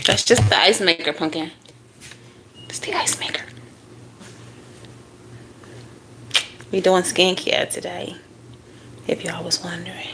That's just the ice maker, pumpkin. It's the ice maker. We doing skincare today, if y'all was wondering.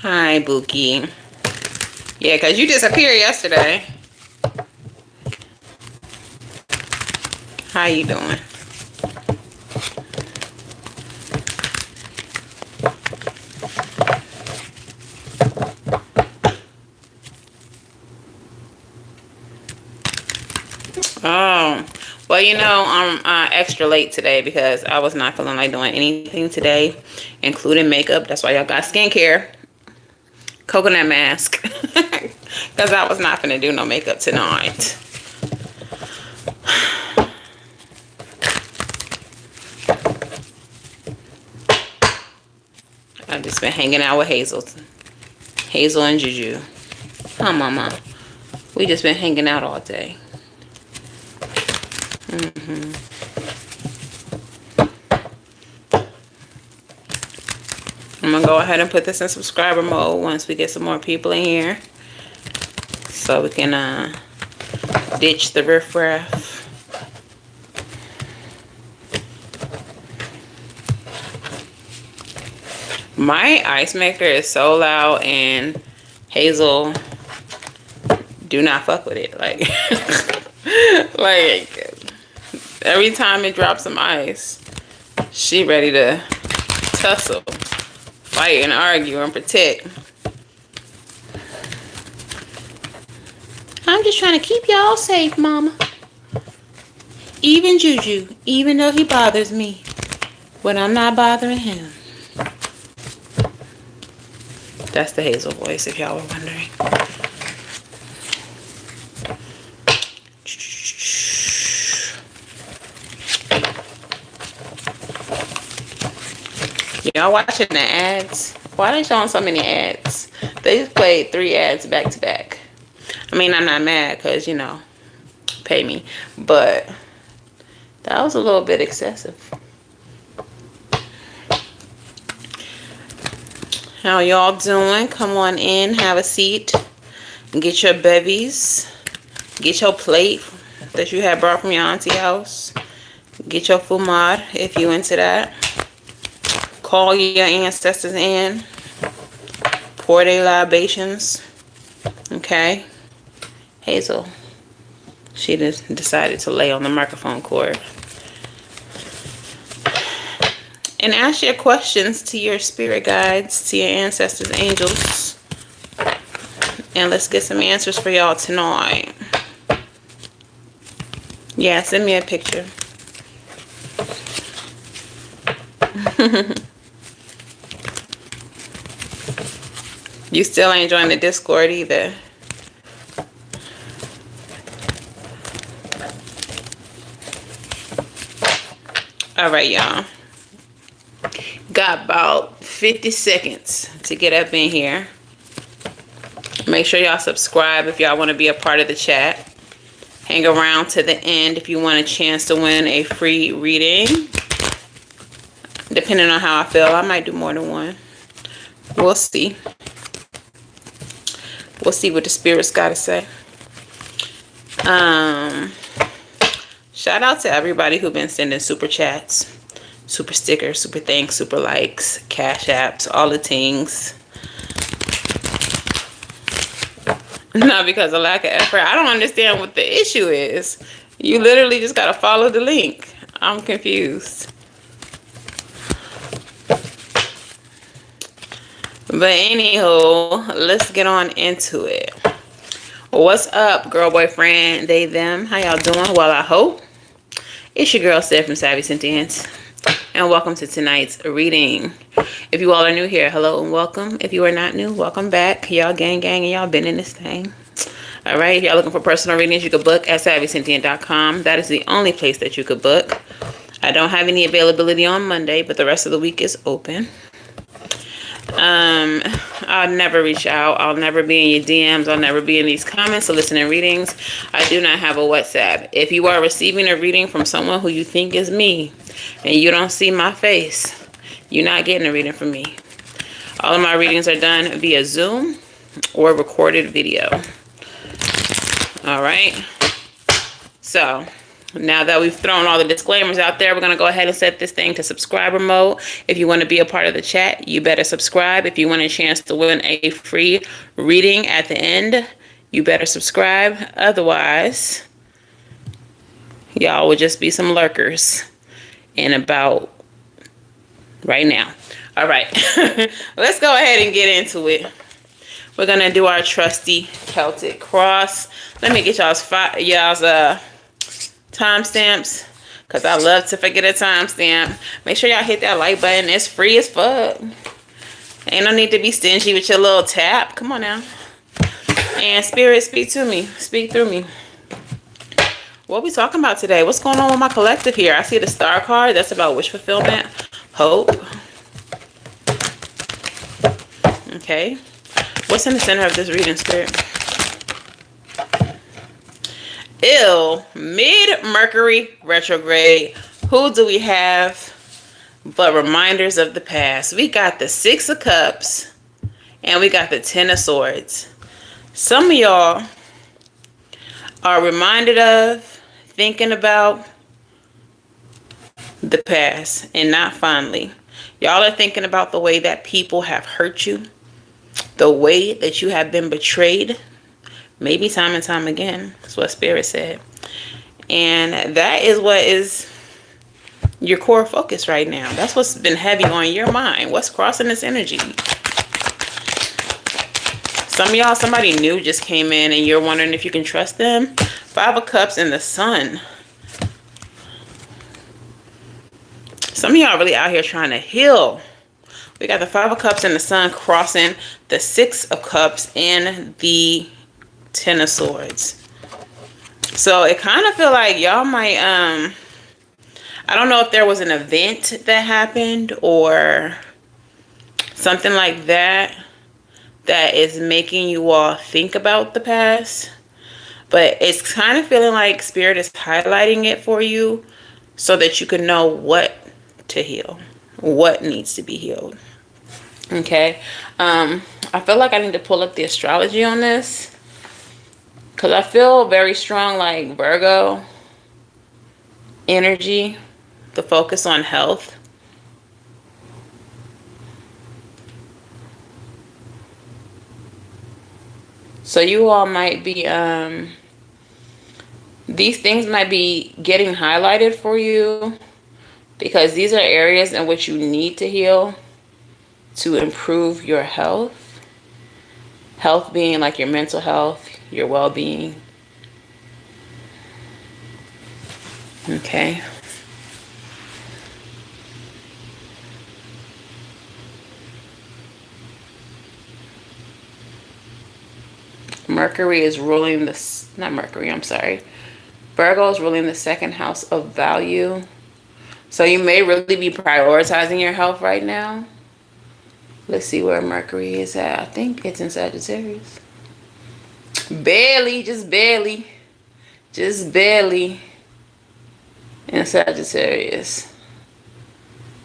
Hi, Bookie. Yeah, because you disappeared yesterday. How you doing? Oh, well, you know, I'm extra late today because I was not feeling like doing anything today, including makeup. That's why y'all got skincare. Coconut mask. Because I was not going to do no makeup tonight. I've just been hanging out with Hazel. Hazel and Juju. Huh, Mama? We just been hanging out all day. I'm gonna go ahead and put this in subscriber mode once we get some more people in here, so we can ditch the riffraff. My ice maker is so loud, and Hazel do not fuck with it. Like, like every time it drops some ice, she ready to tussle, fight and argue and protect. I'm just trying to keep y'all safe, Mama. Even Juju, even though he bothers me, but I'm not bothering him. That's the Hazel voice, if y'all were wondering. Y'all watching the ads? Why are they showing so many ads? They just played 3 ads back to back. I mean, I'm not mad because, you know, pay me. But that was a little bit excessive. How y'all doing? Come on in, have a seat, get your bevies, get your plate that you had brought from your auntie house, get your fumad if you into that. Call your ancestors in, pour their libations. Okay, Hazel, she just decided to lay on the microphone cord. And ask your questions to your spirit guides, to your ancestors, angels. And let's get some answers for y'all tonight. Yeah, send me a picture. You still ain't joined the Discord either. All right, y'all. Got about 50 seconds to get up in here. Make sure y'all subscribe if y'all want to be a part of the chat. Hang around to the end if you want a chance to win a free reading. Depending on how I feel, I might do more than one. We'll see. We'll see what the spirits got to say. Shout out to everybody who's been sending super chats. Super stickers, super thanks, super likes, cash apps, all the things. Not because of lack of effort. I don't understand what the issue is. You literally just gotta follow the link. I'm confused. But anywho, let's get on into it. What's up, girl, boyfriend, they, them? How y'all doing? Well, I hope. It's your girl, Savy from Savy Sentience. and welcome to tonight's reading. If you all are new here, hello and welcome. If you are not new, welcome back. Y'all gang and y'all been in this thing. All right, if y'all looking for personal readings, you could book at SavyCynthia.com. That is the only place that you could book. I don't have any availability on Monday, but the rest of the week is open. I'll never reach out. I'll never be in your DMs. I'll never be in these comments or listening readings. I do not have a WhatsApp. If you are receiving a reading from someone who you think is me and you don't see my face, you're not getting a reading from me. All of my readings are done via Zoom or recorded video. All right. So now that we've thrown all the disclaimers out there, we're going to go ahead and set this thing to subscriber mode. If you want to be a part of the chat, you better subscribe. If you want a chance to win a free reading at the end, you better subscribe. Otherwise, y'all will just be some lurkers in about right now. All right, let's go ahead and get into it. We're going to do our trusty Celtic cross. Let me get y'all's timestamps, because I love to forget a timestamp. Make sure y'all hit that like button. It's free as fuck. Ain't no need to be stingy with your little tap. Come on now. And Spirit, speak to me. Speak through me. What we talking about today? What's going on with my collective here? I see the star card. That's about wish fulfillment. Hope. Okay. What's in the center of this reading, Spirit? Mid-Mercury retrograde. Who do we have but reminders of the past? We got the Six of Cups and we got the Ten of Swords. Some of y'all are reminded of, thinking about the past and not fondly. Y'all are thinking about the way that people have hurt you, the way that you have been betrayed. Maybe time and time again. That's what Spirit said. And that is what is your core focus right now. That's what's been heavy on your mind. What's crossing this energy? Some of y'all, somebody new just came in and you're wondering if you can trust them. Five of Cups and the Sun. Some of y'all really out here trying to heal. We got the Five of Cups and the Sun crossing the Six of Cups and the Ten of Swords. So it kind of feel like y'all might I don't know if there was an event that happened or something like that that is making you all think about the past, but it's kind of feeling like Spirit is highlighting it for you so that you can know what to heal, what needs to be healed. Okay. I feel like I need to pull up the astrology on this, because I feel very strong like Virgo energy, the focus on health. So you all might be, these things might be getting highlighted for you because these are areas in which you need to heal to improve your health. Health being like your mental health, your well-being. Okay. Mercury is ruling this, not Mercury, I'm sorry. Virgo is ruling the second house of value. So you may really be prioritizing your health right now. Let's see where Mercury is at. I think it's in Sagittarius. Barely, just barely. Just barely in Sagittarius.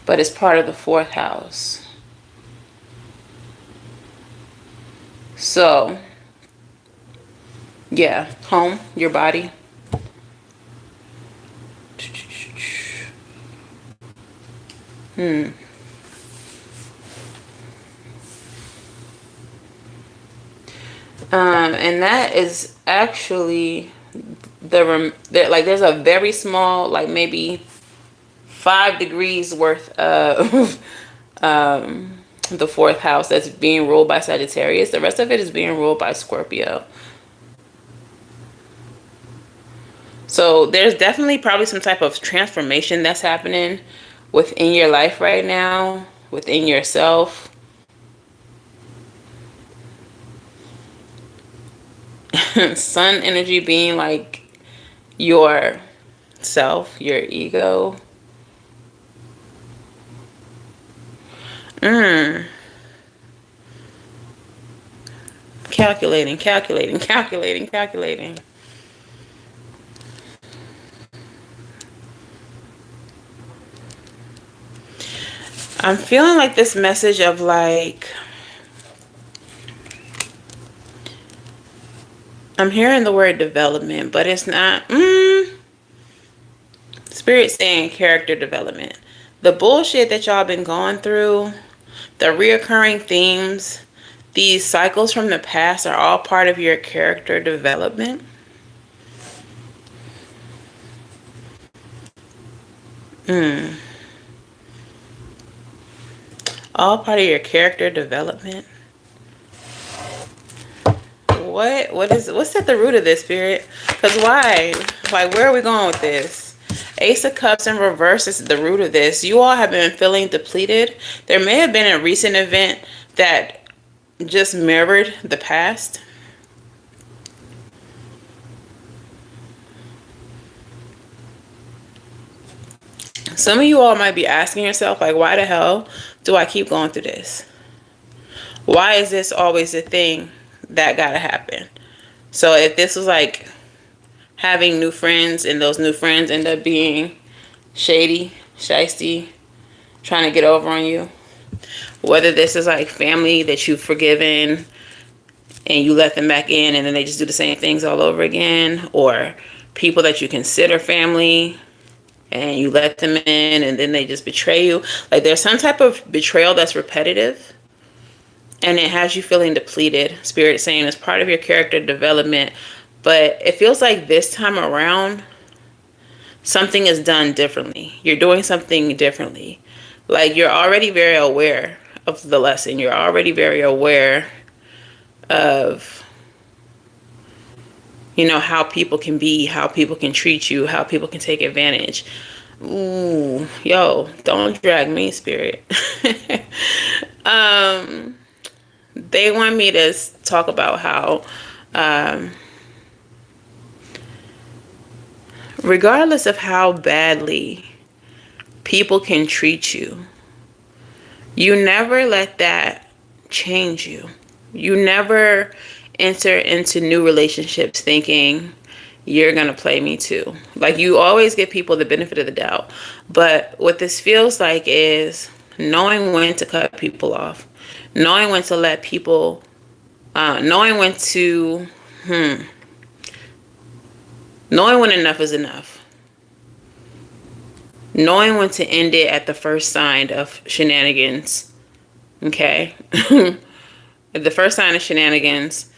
But it's part of the fourth house. So, yeah, home, your body. And that is actually there's a very small, like maybe 5 degrees worth of the fourth house that's being ruled by Sagittarius. The rest of it is being ruled by Scorpio. So there's definitely probably some type of transformation that's happening within your life right now, within yourself. Sun energy being like your self, your ego. Calculating, calculating, calculating, calculating. I'm feeling like this message of like, I'm hearing the word development, but it's not. Spirit saying character development. The bullshit that y'all been going through, the reoccurring themes, these cycles from the past are all part of your character development. All part of your character development. What's at the root of this, Spirit? Because why? Like, where are we going with this? Ace of Cups in reverse is the root of this. You all have been feeling depleted. There may have been a recent event that just mirrored the past. Some of you all might be asking yourself, like, why the hell do I keep going through this? Why is this always a thing that gotta happen? So if this was like having new friends and those new friends end up being shady, shisty, trying to get over on you, whether this is like family that you've forgiven and you let them back in and then they just do the same things all over again, or people that you consider family and you let them in and then they just betray you. Like, there's some type of betrayal that's repetitive and it has you feeling depleted. Spirit is saying it's part of your character development, but it feels like this time around something is done differently. You're doing something differently. Like, you're already very aware of the lesson. You're already very aware of, you know, how people can be, how people can treat you, how people can take advantage. Ooh, yo, don't drag me, Spirit. They want me to talk about how, regardless of how badly people can treat you, you never let that change you. You never enter into new relationships thinking you're gonna play me too. Like, you always give people the benefit of the doubt. But what this feels like is knowing when to cut people off, knowing when to let people, knowing when to, knowing when enough is enough. Knowing when to end it at the first sign of shenanigans. Okay? The first sign of shenanigans.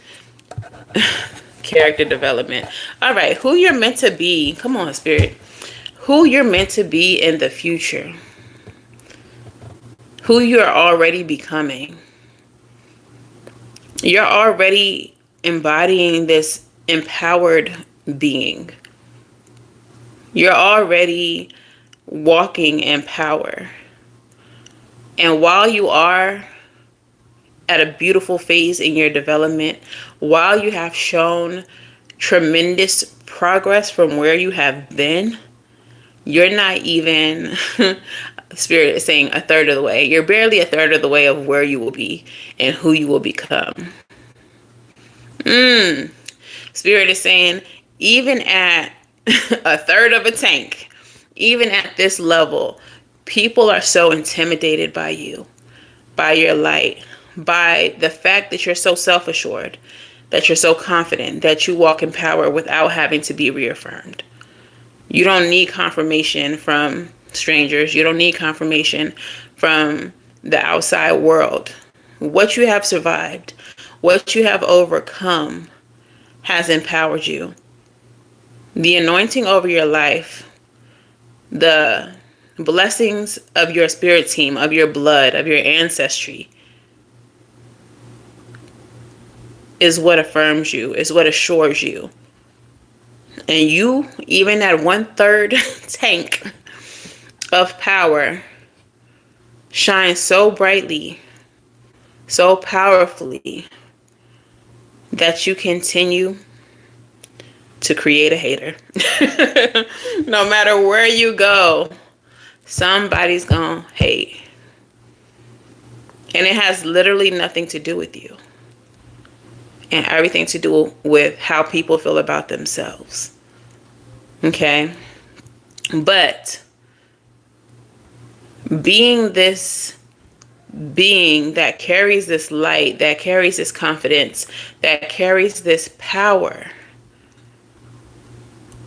Character development. All right, who you're meant to be. Come on, Spirit. Who you're meant to be in the future. Who you're already becoming. You're already embodying this empowered being. You're already walking in power. And while you are at a beautiful phase in your development, while you have shown tremendous progress from where you have been, you're not even, Spirit is saying, a third of the way. You're barely a third of the way of where you will be and who you will become. Spirit is saying, even at a third of a tank, even at this level, people are so intimidated by you, by your light, by the fact that you're so self-assured, that you're so confident, that you walk in power without having to be reaffirmed. You don't need confirmation from strangers. You don't need confirmation from the outside world. What you have survived, what you have overcome has empowered you. The anointing over your life, the blessings of your spirit team, of your blood, of your ancestry, is what affirms you, is what assures you. And you, even at 1/3 tank of power shines so brightly, so powerfully, that you continue to create a hater. No matter where you go, somebody's gonna hate. And it has literally nothing to do with you, and everything to do with how people feel about themselves. Okay? But being this being that carries this light, that carries this confidence, that carries this power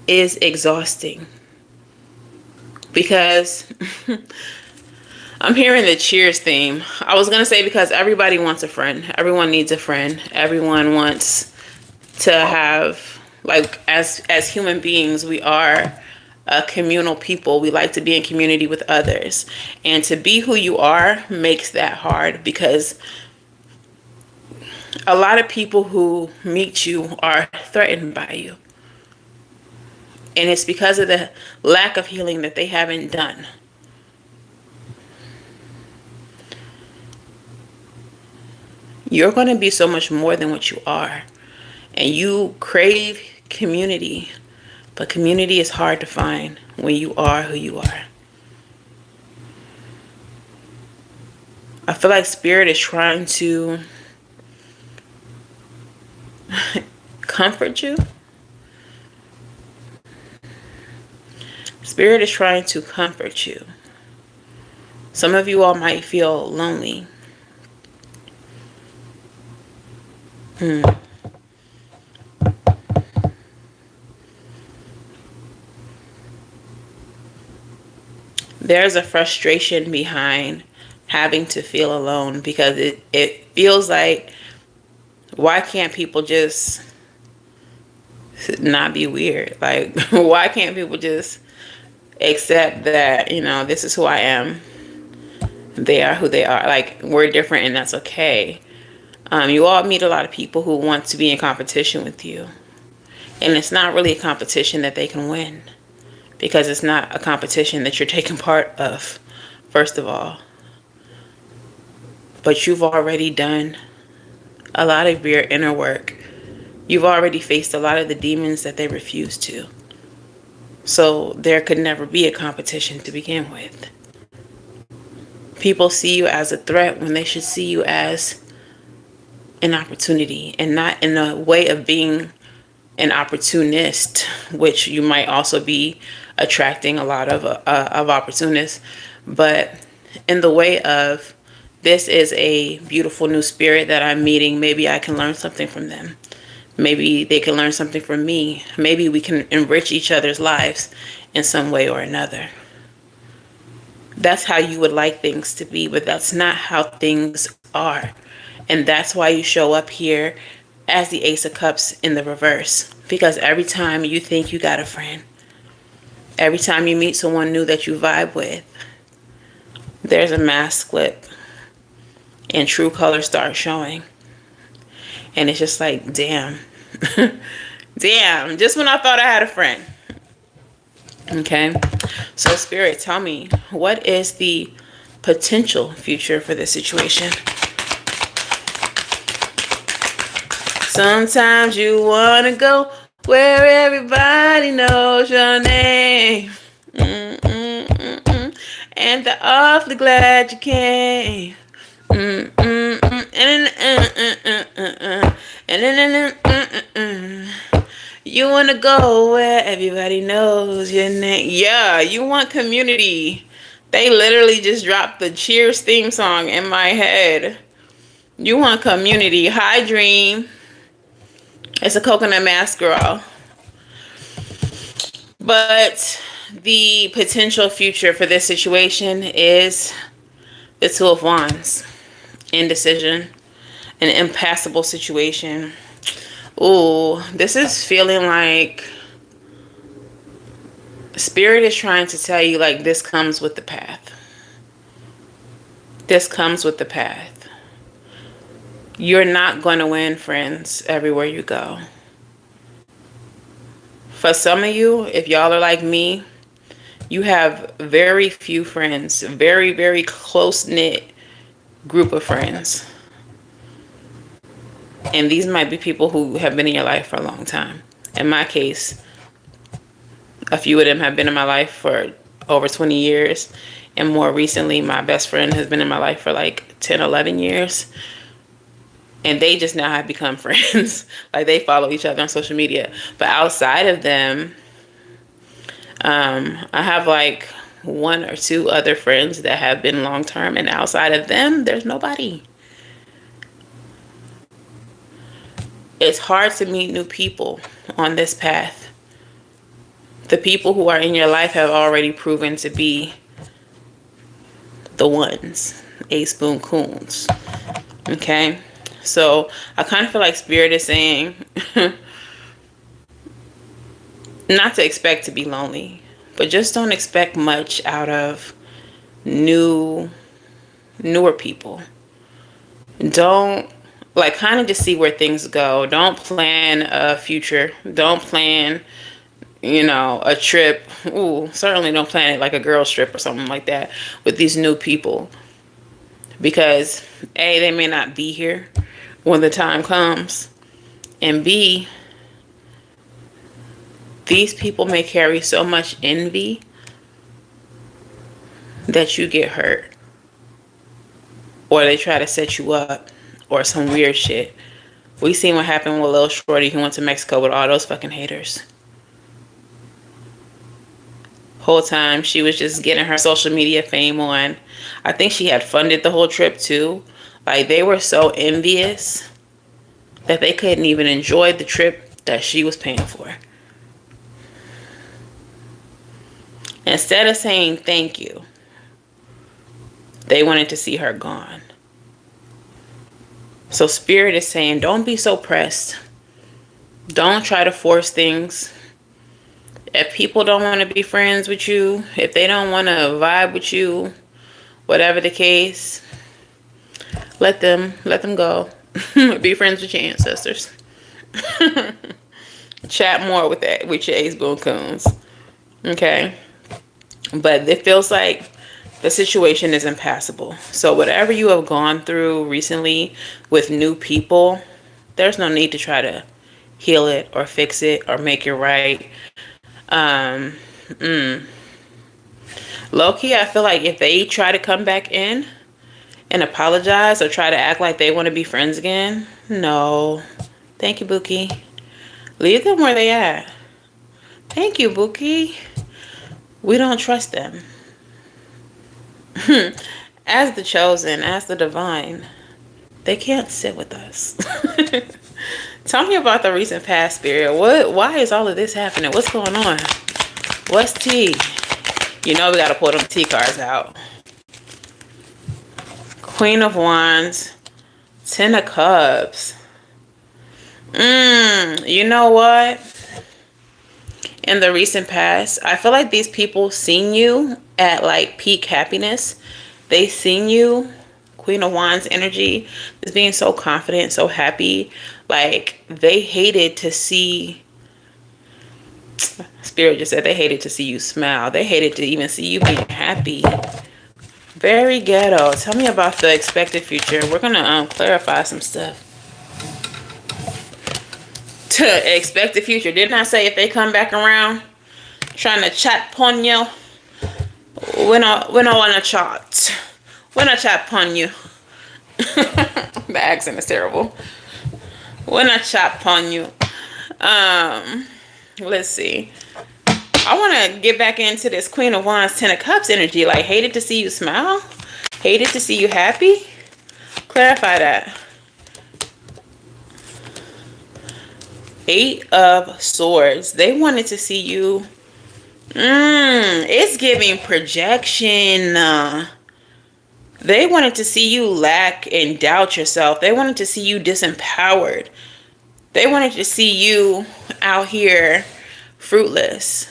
is exhausting. Because I'm hearing the Cheers theme. I was going to say because everybody wants a friend. Everyone needs a friend. Everyone wants to have, like, as human beings, we are a communal people. We like to be in community with others. And to be who you are makes that hard, because a lot of people who meet you are threatened by you. And it's because of the lack of healing that they haven't done. You're going to be so much more than what you are. And you crave community. But community is hard to find when you are who you are. I feel like Spirit is trying to comfort you. Spirit is trying to comfort you. Some of you all might feel lonely. There's a frustration behind having to feel alone, because it feels like, why can't people just not be weird? Like, why can't people just accept that, this is who I am. They are who they are. Like, we're different and that's okay. You all meet a lot of people who want to be in competition with you. And it's not really a competition that they can win, because it's not a competition that you're taking part of, first of all. But you've already done a lot of your inner work. You've already faced a lot of the demons that they refuse to. So there could never be a competition to begin with. People see you as a threat when they should see you as an opportunity, and not in a way of being an opportunist, which you might also be attracting a lot of opportunists, but in the way of, this is a beautiful new spirit that I'm meeting. Maybe I can learn something from them. Maybe they can learn something from me. Maybe we can enrich each other's lives in some way or another. That's how you would like things to be, but that's not how things are. And that's why you show up here as the Ace of Cups in the reverse. Because every time you think you got a friend, every time you meet someone new that you vibe with, there's a mask slip and true colors start showing. And it's just like, damn. Damn, just when I thought I had a friend. Okay, so Spirit, tell me, what is the potential future for this situation? Sometimes you want to go where everybody knows your name. And they're awfully glad you came. You want to go where everybody knows your name. Yeah, you want community. They literally just dropped the Cheers theme song in my head. You want community. Hi, Dream. It's a coconut mask, girl. But the potential future for this situation is the Two of Wands. Indecision. An impassable situation. Ooh, this is feeling like Spirit is trying to tell you, like, this comes with the path. This comes with the path. You're not going to win friends everywhere you go. For some of you, if y'all are like me, You have very few friends, very, very close-knit group of friends. And these might be people who have been in your life for a long time. In my case, a few of them have been in my life for over 20 years. And more recently, my best friend has been in my life for like 10, 11 years. And they just now have become friends. Like, they follow each other on social media. But outside of them, I have like one or two other friends that have been long term. And outside of them, there's nobody. It's hard to meet new people on this path. The people who are in your life have already proven to be the ones. A spoon coons. Okay? So I kind of feel like Spirit is saying not to expect to be lonely, but just don't expect much out of newer people. Don't, like, kind of just see where things go. Don't plan a future. Don't plan, a trip. Ooh, certainly don't plan it like a girl's trip or something like that with these new people. Because A, they may not be here when the time comes. And B, these people may carry so much envy that you get hurt. Or they try to set you up. Or some weird shit. We seen what happened with Lil Shorty who went to Mexico with all those fucking haters. Whole time she was just getting her social media fame on. I think she had funded the whole trip too. Like, they were so envious that they couldn't even enjoy the trip that she was paying for. Instead of saying thank you, they wanted to see her gone. So Spirit is saying, don't be so pressed. Don't try to force things. If people don't want to be friends with you, if they don't want to vibe with you, whatever the case, let them go. Be friends with your ancestors. Chat more with your ace boon coons. Okay? But it feels like the situation is impassable. So whatever you have gone through recently with new people, there's no need to try to heal it or fix it or make it right. Low-key, I feel like if they try to come back in and apologize or try to act like they want to be friends again, no. Thank you, Bookie. Leave them where they at. Thank you, Bookie. We don't trust them. As the chosen, as the divine, they can't sit with us. Tell me about the recent past, Spirit. Why is all of this happening? What's going on? What's tea? We gotta pull them tea cards out. Queen of Wands, Ten of Cups. You know what? In the recent past, I feel like these people seen you at like peak happiness. They seen you, Queen of Wands energy, just being so confident, so happy. Like, they hated to see, Spirit just said they hated to see you smile. They hated to even see you being happy. Very ghetto. Tell me about the expected future. We're gonna clarify some stuff. To expect the future. Didn't I say if they come back around trying to chat pon you? We don't want to chat. When I chat pon you. The accent is terrible. When I chat pon you. Let's see. I want to get back into this Queen of Wands, Ten of Cups energy. Like, hated to see you smile. Hated to see you happy. Clarify that. Eight of Swords. They wanted to see you. It's giving projection. They wanted to see you lack and doubt yourself. They wanted to see you disempowered. They wanted to see you out here fruitless.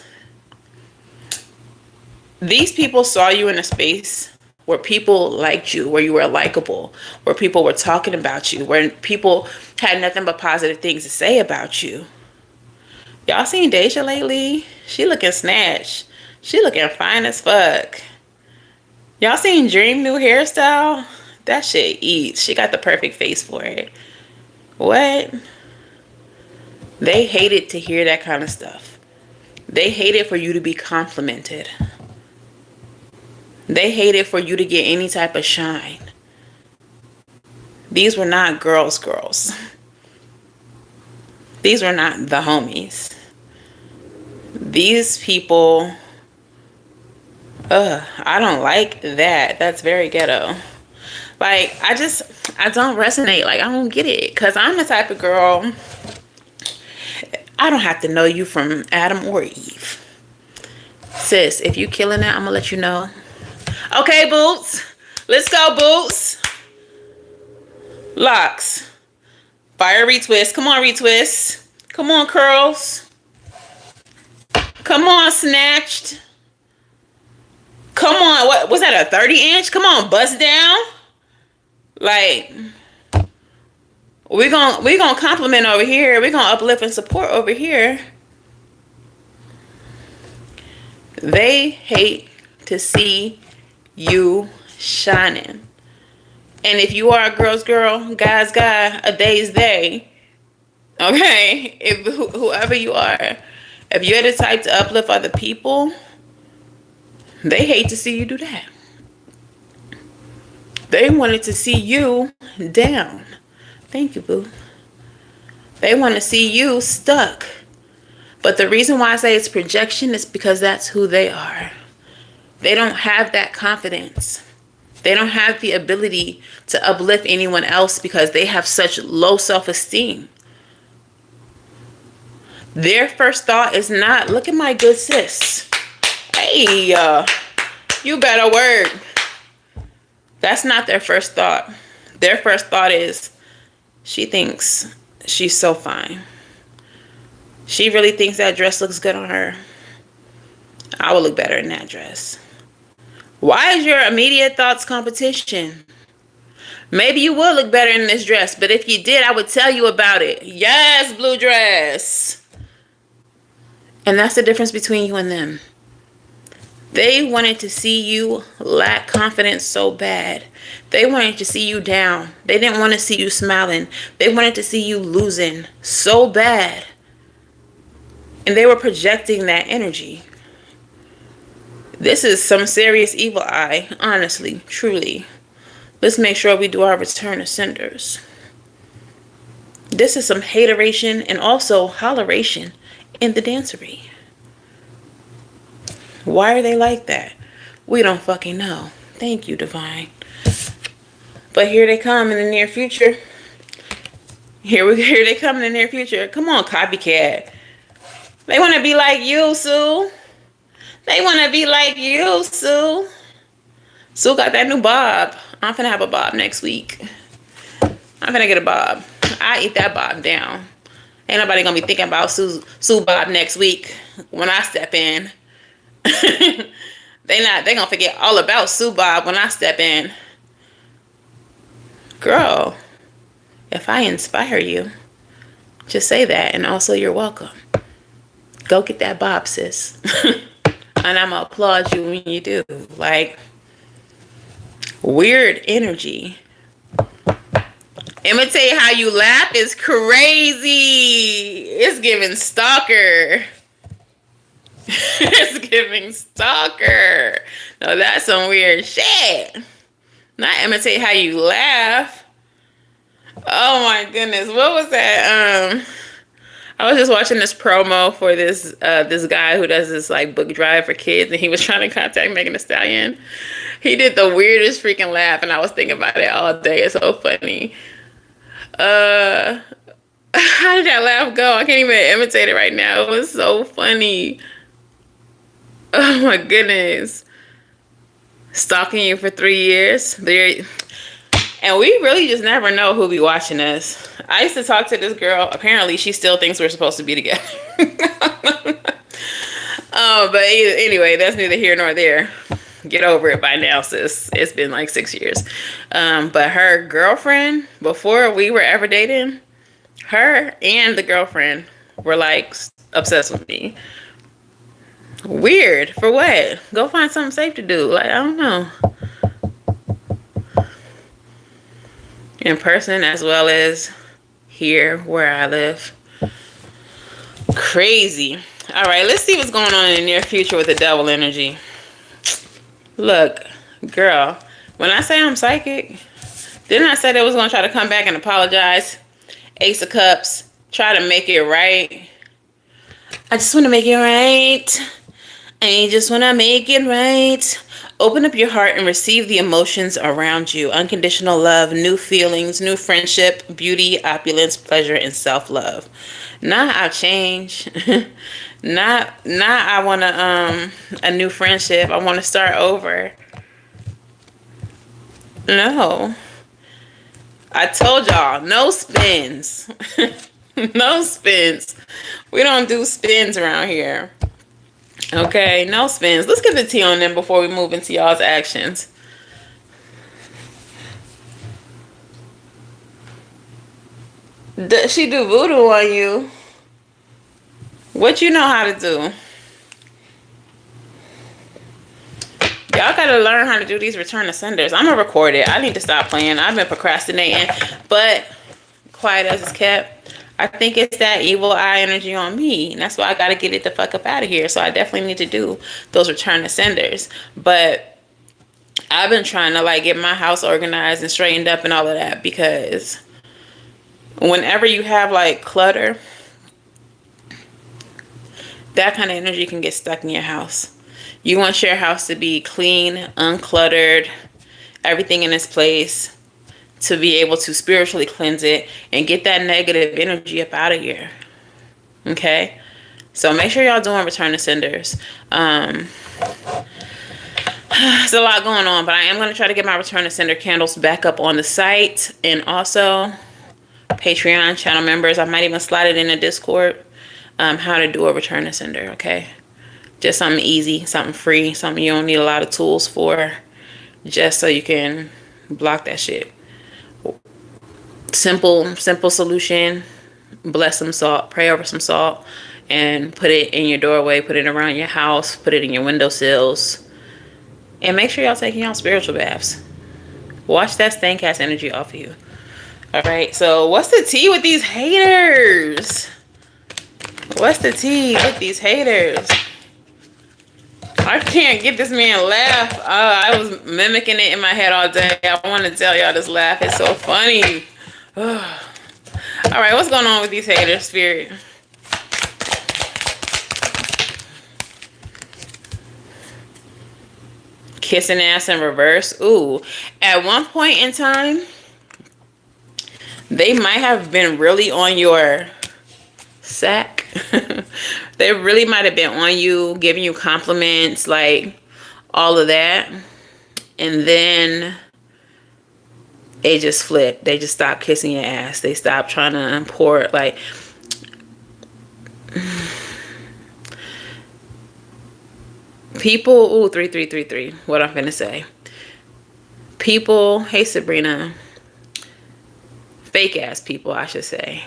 These people saw you in a space where people liked you, where you were likable, where people were talking about you, where people had nothing but positive things to say about you. Y'all seen Deja lately? She looking snatched. She looking fine as fuck. Y'all seen Dream new hairstyle? That shit eats. She got the perfect face for it. What? They hated to hear that kind of stuff. They hated for you to be complimented. They hated for you to get any type of shine. These were not girls. These were not the homies. These people, I don't like that. That's very ghetto. Like, I don't resonate. Like, I don't get it. Because I'm the type of girl, I don't have to know you from Adam or Eve. Sis, if you killing it, I'm going to let you know. Okay, Boots. Let's go, Boots. Locks. Fire retwist. Come on, retwist. Come on, curls. Come on, snatched. Come on. What was that, a 30-inch? Come on, bust down. Like, we're gonna compliment over here. We're gonna uplift and support over here. They hate to see you shining. And if you are a girl's girl, guy's guy, a day's day, okay, if whoever you are, if you're the type to uplift other people, they hate to see you do that. They wanted to see you down. Thank you, boo. They want to see you stuck. But the reason why I say it's projection is because that's who they are. They don't have that confidence. They don't have the ability to uplift anyone else because they have such low self-esteem. Their first thought is not, look at my good sis. Hey, you better work. That's not their first thought. Their first thought is, she thinks she's so fine. She really thinks that dress looks good on her. I would look better in that dress. Why is your immediate thoughts competition? Maybe you would look better in this dress, but if you did, I would tell you about it. Yes, blue dress. And that's the difference between you and them. They wanted to see you lack confidence so bad. They wanted to see you down. They didn't want to see you smiling. They wanted to see you losing so bad. And they were projecting that energy. This is some serious evil eye, honestly, truly. Let's make sure we do our return to senders. This is some hateration and also holleration in the dancery. Why are they like that? We don't fucking know. Thank you, Divine. But here they come in the near future. Here they come in the near future. Come on, copycat. They want to be like you, Sue. They want to be like you, Sue. Sue got that new bob. I'm finna have a bob next week. I'm finna get a bob. I eat that bob down. Ain't nobody gonna be thinking about Sue bob next week when I step in. They gonna forget all about Sue bob when I step in. Girl, if I inspire you, just say that, and also you're welcome. Go get that bob, sis. And I'm gonna applaud you when you do. Like, weird energy. Imitate how you laugh is crazy. It's giving stalker. It's giving stalker. No, that's some weird shit. Not imitate how you laugh. Oh my goodness. What was that? I was just watching this promo for this guy who does this like book drive for kids, and he was trying to contact Megan Thee Stallion. He did the weirdest freaking laugh, and I was thinking about it all day. It's so funny. How did that laugh go? I can't even imitate it right now. It was so funny. Oh my goodness. Stalking you for 3 years. And we really just never know who be watching us. I used to talk to this girl. Apparently, she still thinks we're supposed to be together. But anyway, that's neither here nor there. Get over it by now, sis. It's been like 6 years. But her girlfriend, before we were ever dating, her and the girlfriend were like obsessed with me. Weird. For what? Go find something safe to do. Like, I don't know. In person as well as here where I live. Crazy. All right, let's see what's going on in the near future with the devil energy. Look, girl, when I say I'm psychic, didn't I say they was going to try to come back and apologize? Ace of Cups, try to make it right. I just want to make it right. I just want to make it right. Open up your heart and receive the emotions around you. Unconditional love, new feelings, new friendship, beauty, opulence, pleasure, and self-love. Not I've changed. not I want a new friendship. I want to start over. No. I told y'all, no spins. No spins. We don't do spins around here. Okay, no spins. Let's get the tea on them before we move into y'all's actions. Does she do voodoo on you? What you know how to do? Y'all gotta learn how to do these return to senders. I'm gonna record it. I need to stop playing. I've been procrastinating, but quiet as it's kept. I think it's that evil eye energy on me. And that's why I gotta get it the fuck up out of here. So I definitely need to do those return to senders. But I've been trying to like get my house organized and straightened up and all of that, because whenever you have like clutter, that kind of energy can get stuck in your house. You want your house to be clean, uncluttered, everything in its place, to be able to spiritually cleanse it and get that negative energy up out of here. Okay? So make sure y'all doing return to senders. There's a lot going on, but I am going to try to get my return to sender candles back up on the site. And also, Patreon channel members, I might even slide it in the Discord, how to do a return to sender, okay? Just something easy, something free, something you don't need a lot of tools for, just so you can block that shit. Simple solution. Bless some salt, pray over some salt, and put it in your doorway, put it around your house, put it in your windowsills. And make sure y'all taking y'all spiritual baths. Wash that stank ass energy off of you. Alright, so what's the tea with these haters? What's the tea with these haters? I can't get this man laugh. I was mimicking it in my head all day. I want to tell y'all this laugh. It's so funny. Alright, what's going on with these haters, spirit? Kissing ass in reverse. Ooh. At one point in time, they might have been really on your sack. They really might have been on you, giving you compliments, like all of that. And then they just flipped. They just stopped kissing your ass. They stopped trying to pour it. Like, people, ooh, 3333. What I'm gonna say. People, hey Sabrina. Fake ass people, I should say.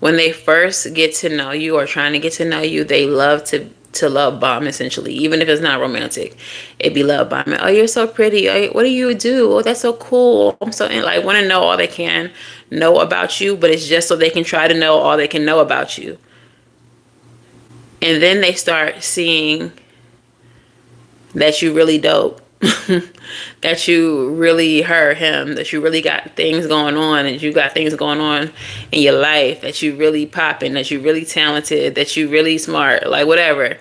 When they first get to know you or trying to get to know you, they love to love bomb, essentially. Even if it's not romantic, it'd be love bombing. Oh, you're so pretty. Oh, what do you do? Oh, that's so cool. I'm so, and like, want to know all they can know about you, but it's just so they can try to know all they can know about you. And then they start seeing that you really dope. That you really her, him, that you really got things going on, and you got things going on in your life, that you really popping, that you really talented, that you really smart, like whatever.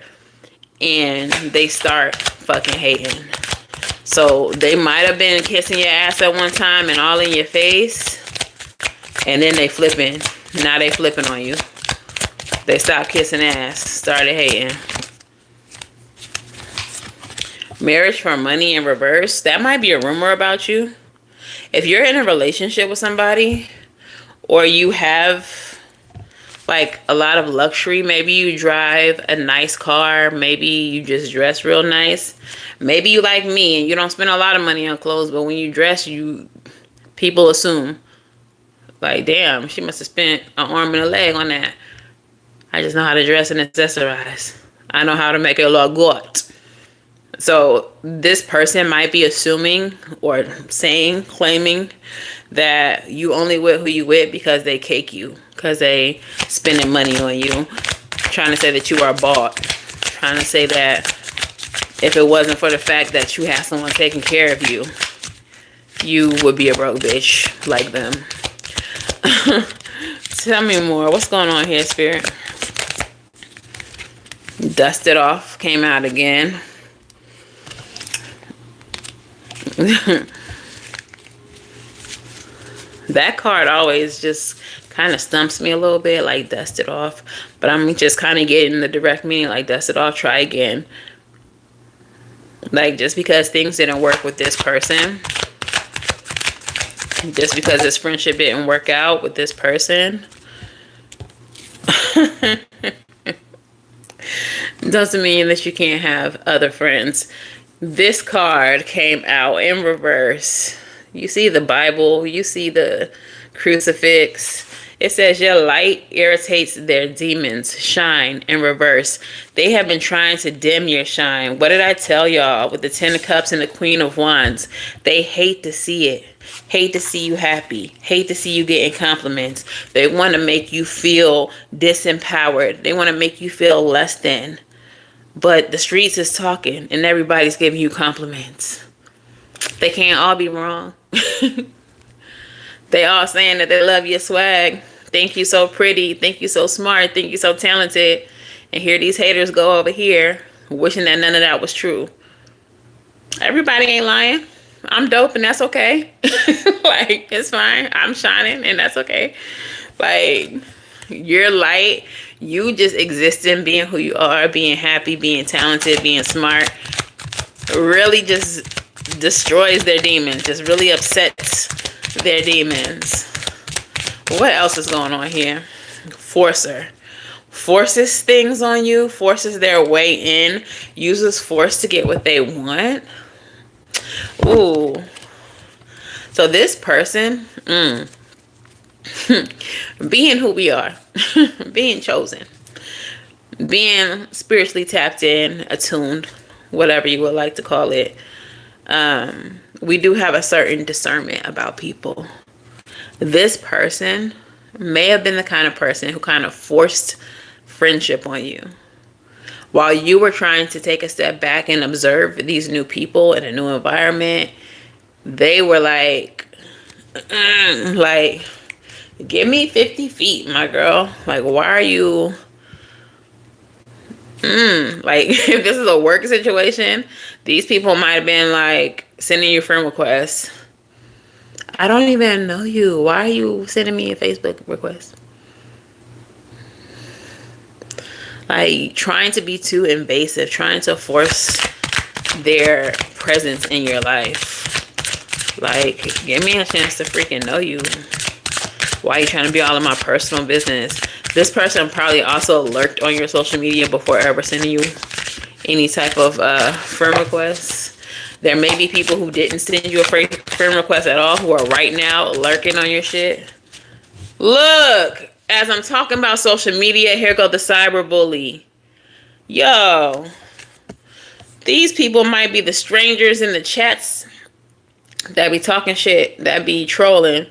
And they start fucking hating. So they might have been kissing your ass at one time and all in your face, and then they flipping. Now they flipping on you. They stopped kissing ass, started hating. Marriage for money in reverse. That might be a rumor about you. If you're in a relationship with somebody, or you have like a lot of luxury, maybe you drive a nice car, maybe you just dress real nice, maybe you like me and you don't spend a lot of money on clothes, but when you dress, people assume like, damn, she must have spent an arm and a leg on that. I just know how to dress and accessorize. I know how to make it look good. So this person might be assuming or saying, claiming that you only with who you with because they cake you, because they spending money on you, trying to say that you are bought, trying to say that if it wasn't for the fact that you have someone taking care of you, you would be a broke bitch like them. Tell me more. What's going on here, Spirit? Dust it off. Came out again. That card always just kind of stumps me a little bit, like dust it off. But I'm just kind of getting the direct meaning, like dust it off, try again. Like, just because things didn't work with this person, just because this friendship didn't work out with this person, doesn't mean that you can't have other friends. This card came out in reverse. You see the Bible, you see the crucifix. It says your light irritates their demons. Shine in reverse. They have been trying to dim your shine. What did I tell y'all with the 10 of Cups and the Queen of Wands? They hate to see it. Hate to see you happy. Hate to see you getting compliments. They want to make you feel disempowered. They want to make you feel less than. But the streets is talking and everybody's giving you compliments. They can't all be wrong. They all saying that they love your swag. Think you so pretty. Think you so smart. Think you so talented. And here these haters go over here wishing that none of that was true. Everybody ain't lying. I'm dope and that's okay. Like, it's fine. I'm shining and that's okay. Like, you're light. You just existing, being who you are, being happy, being talented, being smart, really just destroys their demons. Just really upsets their demons. What else is going on here? Forcer. Forces things on you. Forces their way in. Uses force to get what they want. Ooh. So this person, being who we are, being chosen, being spiritually tapped in, attuned, whatever you would like to call it, we do have a certain discernment about people. This person may have been the kind of person who kind of forced friendship on you. While you were trying to take a step back and observe these new people in a new environment, they were like, give me 50 feet, my girl. Like, why are you... like, if this is a work situation, these people might have been like sending you friend requests. I don't even know you. Why are you sending me a Facebook request? Like, trying to be too invasive, trying to force their presence in your life. Like, give me a chance to freaking know you. Why are you trying to be all in my personal business? This person probably also lurked on your social media before ever sending you any type of friend requests. There may be people who didn't send you a friend request at all who are right now lurking on your shit. Look, as I'm talking about social media, here go the cyberbully. Yo, these people might be the strangers in the chats that be talking shit, that be trolling.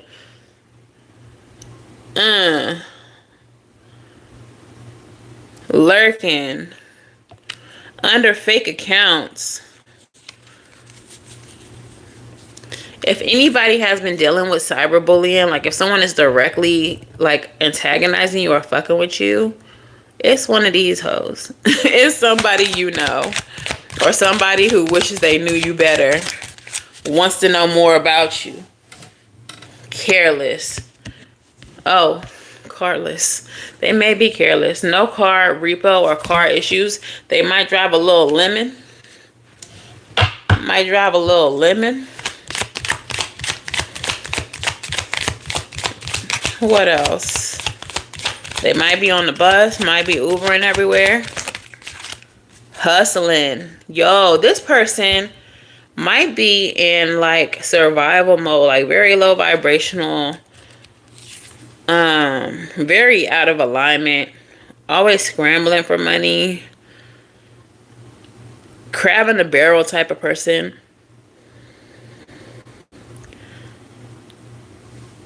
Lurking under fake accounts. If anybody has been dealing with cyberbullying, like if someone is directly like antagonizing you or fucking with you, it's one of these hoes. It's somebody you know, or somebody who wishes they knew you better, wants to know more about you. Careless. Oh, carless. They may be careless. No car repo or car issues. They might drive a little lemon. Might drive a little lemon. What else? They might be on the bus. Might be Ubering everywhere. Hustling. Yo, this person might be in like survival mode. Like very low vibrational. Very out of alignment, always scrambling for money, crab in the barrel type of person.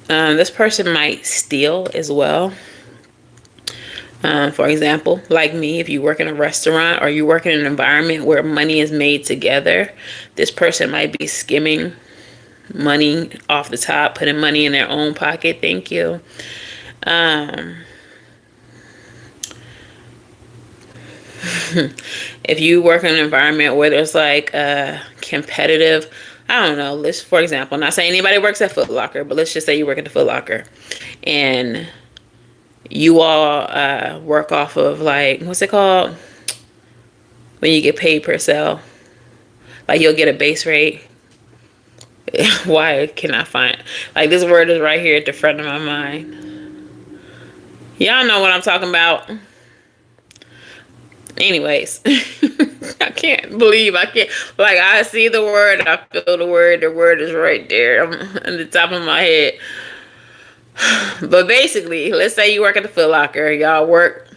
This person might steal as well. For example, like me, if you work in a restaurant or you work in an environment where money is made together, this person might be skimming money off the top, putting money in their own pocket. Thank you. If you work in an environment where there's like a competitive, I don't know, let's, for example, not saying anybody works at Foot Locker, but let's just say you work at the Foot Locker and you all work off of like, what's it called? When you get paid per sale. Like you'll get a base rate. Why can I find, like this word is right here at the front of my mind. Y'all know what I'm talking about. Anyways, I can't believe I can't, like I see the word, I feel the word is right there on the top of my head. But basically, let's say you work at the Foot Locker, y'all work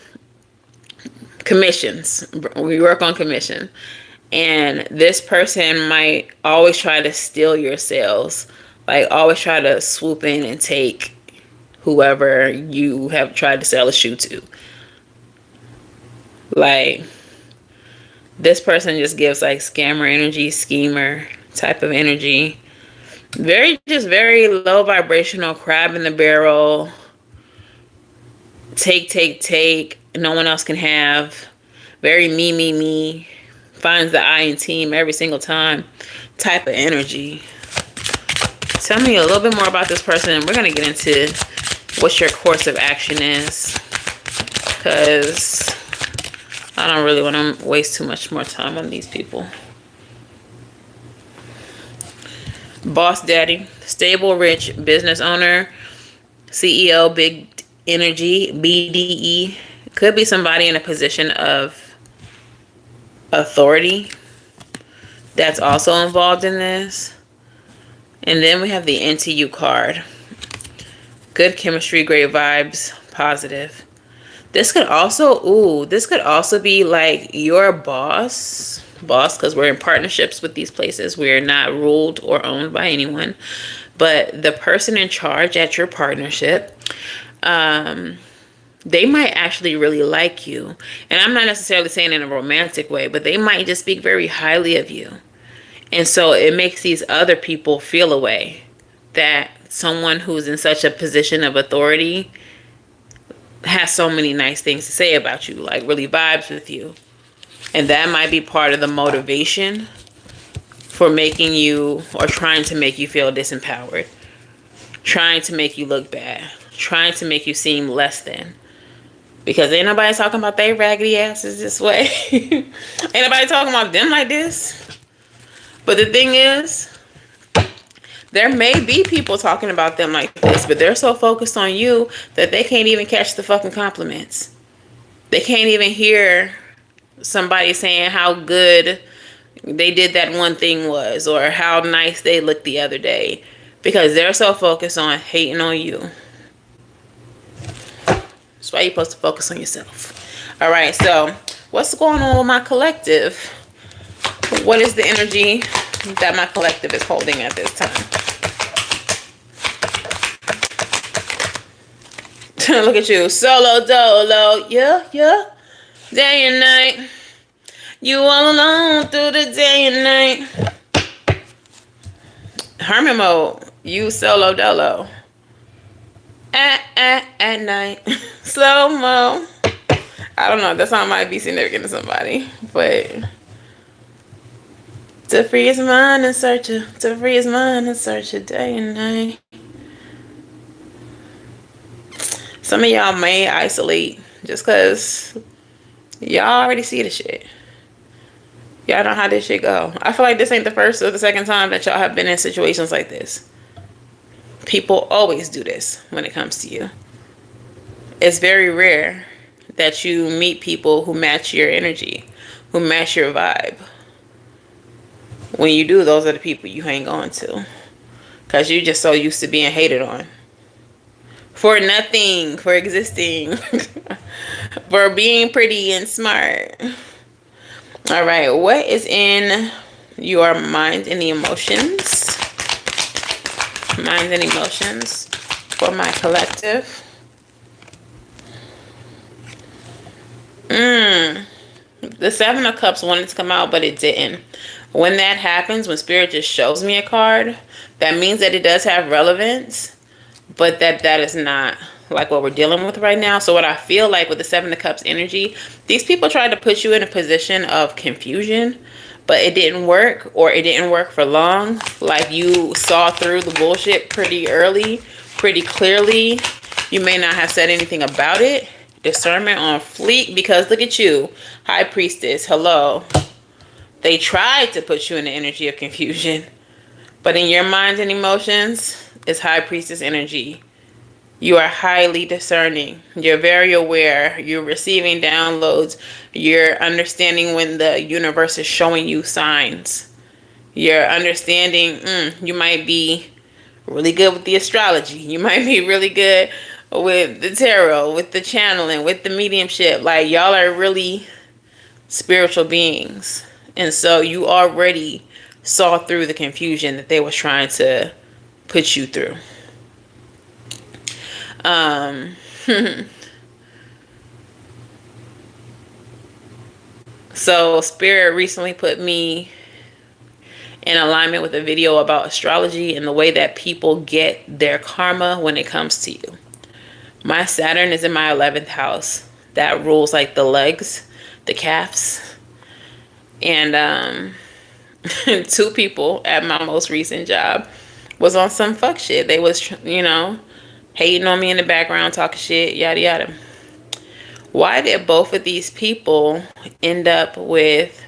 commissions. We work on commission. And this person might always try to steal your sales. Like always try to swoop in and take whoever you have tried to sell a shoe to. Like this person just gives like scammer energy, schemer type of energy. Just very low vibrational, crab in the barrel. Take. No one else can have. Very me. Finds the I in team every single time type of energy. Tell me a little bit more about this person, and we're going to get into what your course of action is, because I don't really want to waste too much more time on these people. Boss daddy, stable, rich business owner, CEO, big energy, BDE. Could be somebody in a position of authority that's also involved in this. And then we have the NTU card. Good chemistry, great vibes, positive. This could also be like your boss, because we're in partnerships with these places. We're not ruled or owned by anyone, but the person in charge at your partnership, they might actually really like you. And I'm not necessarily saying in a romantic way, but they might just speak very highly of you. And so it makes these other people feel a way that someone who's in such a position of authority has so many nice things to say about you, like really vibes with you. And that might be part of the motivation for making you, or trying to make you feel disempowered, trying to make you look bad, trying to make you seem less than. Because ain't nobody talking about they raggedy asses this way. Ain't nobody talking about them like this. But the thing is, there may be people talking about them like this, but they're so focused on you that they can't even catch the fucking compliments. They can't even hear somebody saying how good they did that one thing was, or how nice they looked the other day, because they're so focused on hating on you. That's why you're supposed to focus on yourself. All right, so what's going on with my collective? What is the energy that my collective is holding at this time? Look at you, solo dolo, yeah. Day and night, you all alone through the day and night. Hermit mode, you solo dolo. At night, slow mo. I don't know, that song might be significant to somebody, but to free his mind and search it day and night. Some of y'all may isolate just because y'all already see the shit. Y'all know how this shit go. I feel like this ain't the first or the second time that y'all have been in situations like this. People always do this when it comes to you. It's very rare that you meet people who match your energy, who match your vibe. When you do, those are the people you hang on to, because you're just so used to being hated on. For nothing, for existing, for being pretty and smart. All right, what is in your mind and the emotions? Mind and emotions for my collective. The Seven of Cups wanted to come out, but it didn't. When that happens, when Spirit just shows me a card, that means that it does have relevance, but that is not like what we're dealing with right now. So what I feel like with the Seven of Cups energy, these people tried to put you in a position of confusion, but it didn't work, or it didn't work for long. Like you saw through the bullshit pretty early, pretty clearly. You may not have said anything about it. Discernment on fleek, because look at you, High Priestess. Hello. They tried to put you in the energy of confusion, but in your mind and emotions, it's High Priestess energy. You are highly discerning. You're very aware. You're receiving downloads. You're understanding when the universe is showing you signs. You're understanding, you might be really good with the astrology. You might be really good with the tarot, with the channeling, with the mediumship. Like, y'all are really spiritual beings. And so you already saw through the confusion that they was trying to put you through. So Spirit recently put me in alignment with a video about astrology and the way that people get their karma when it comes to you. My Saturn is in my 11th house. That rules like the legs, the calves. And 2 people at my most recent job was on some fuck shit. They was, hating on me in the background, talking shit, yada yada. Why did both of these people end up with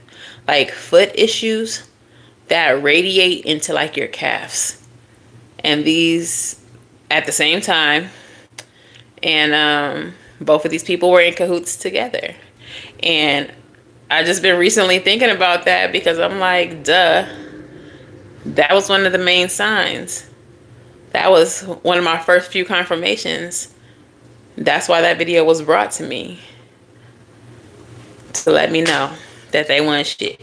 like foot issues that radiate into like your calves? And these at the same time. And both of these people were in cahoots together. And I just been recently thinking about that, because I'm like, duh, that was one of the main signs. That was one of my first few confirmations. That's why that video was brought to me, to let me know that they want shit.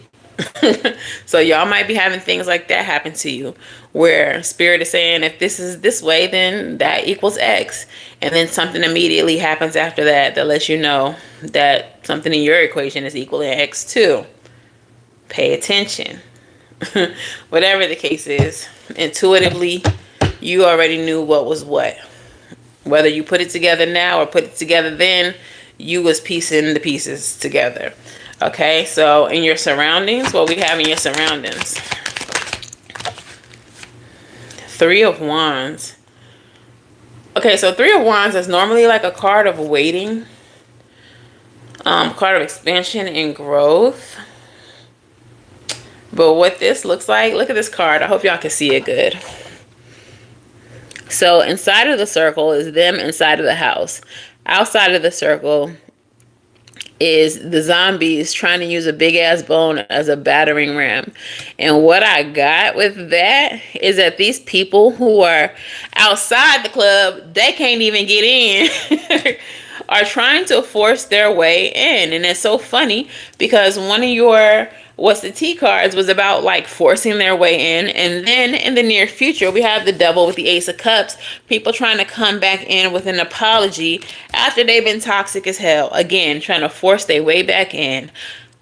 So y'all might be having things like that happen to you, where Spirit is saying, if this is this way, then that equals X. And then something immediately happens after that that lets you know that something in your equation is equaling X too. Pay attention. Whatever the case is, intuitively, you already knew what was what. Whether you put it together now or put it together then, you was piecing the pieces together. Okay, so in your surroundings, what we have in your surroundings. 3 of Wands. Okay, so 3 of Wands is normally like a card of waiting. Card of expansion and growth. But what this looks like, look at this card. I hope y'all can see it good. So inside of the circle is them inside of the house. Outside of the circle is the zombies trying to use a big ass bone as a battering ram. And what I got with that is that these people who are outside the club, they can't even get in, are trying to force their way in. And it's so funny, because one of your what's the T cards was about like forcing their way in. And then in the near future, we have the Devil with the Ace of Cups. People trying to come back in with an apology after they've been toxic as hell. Again, trying to force their way back in.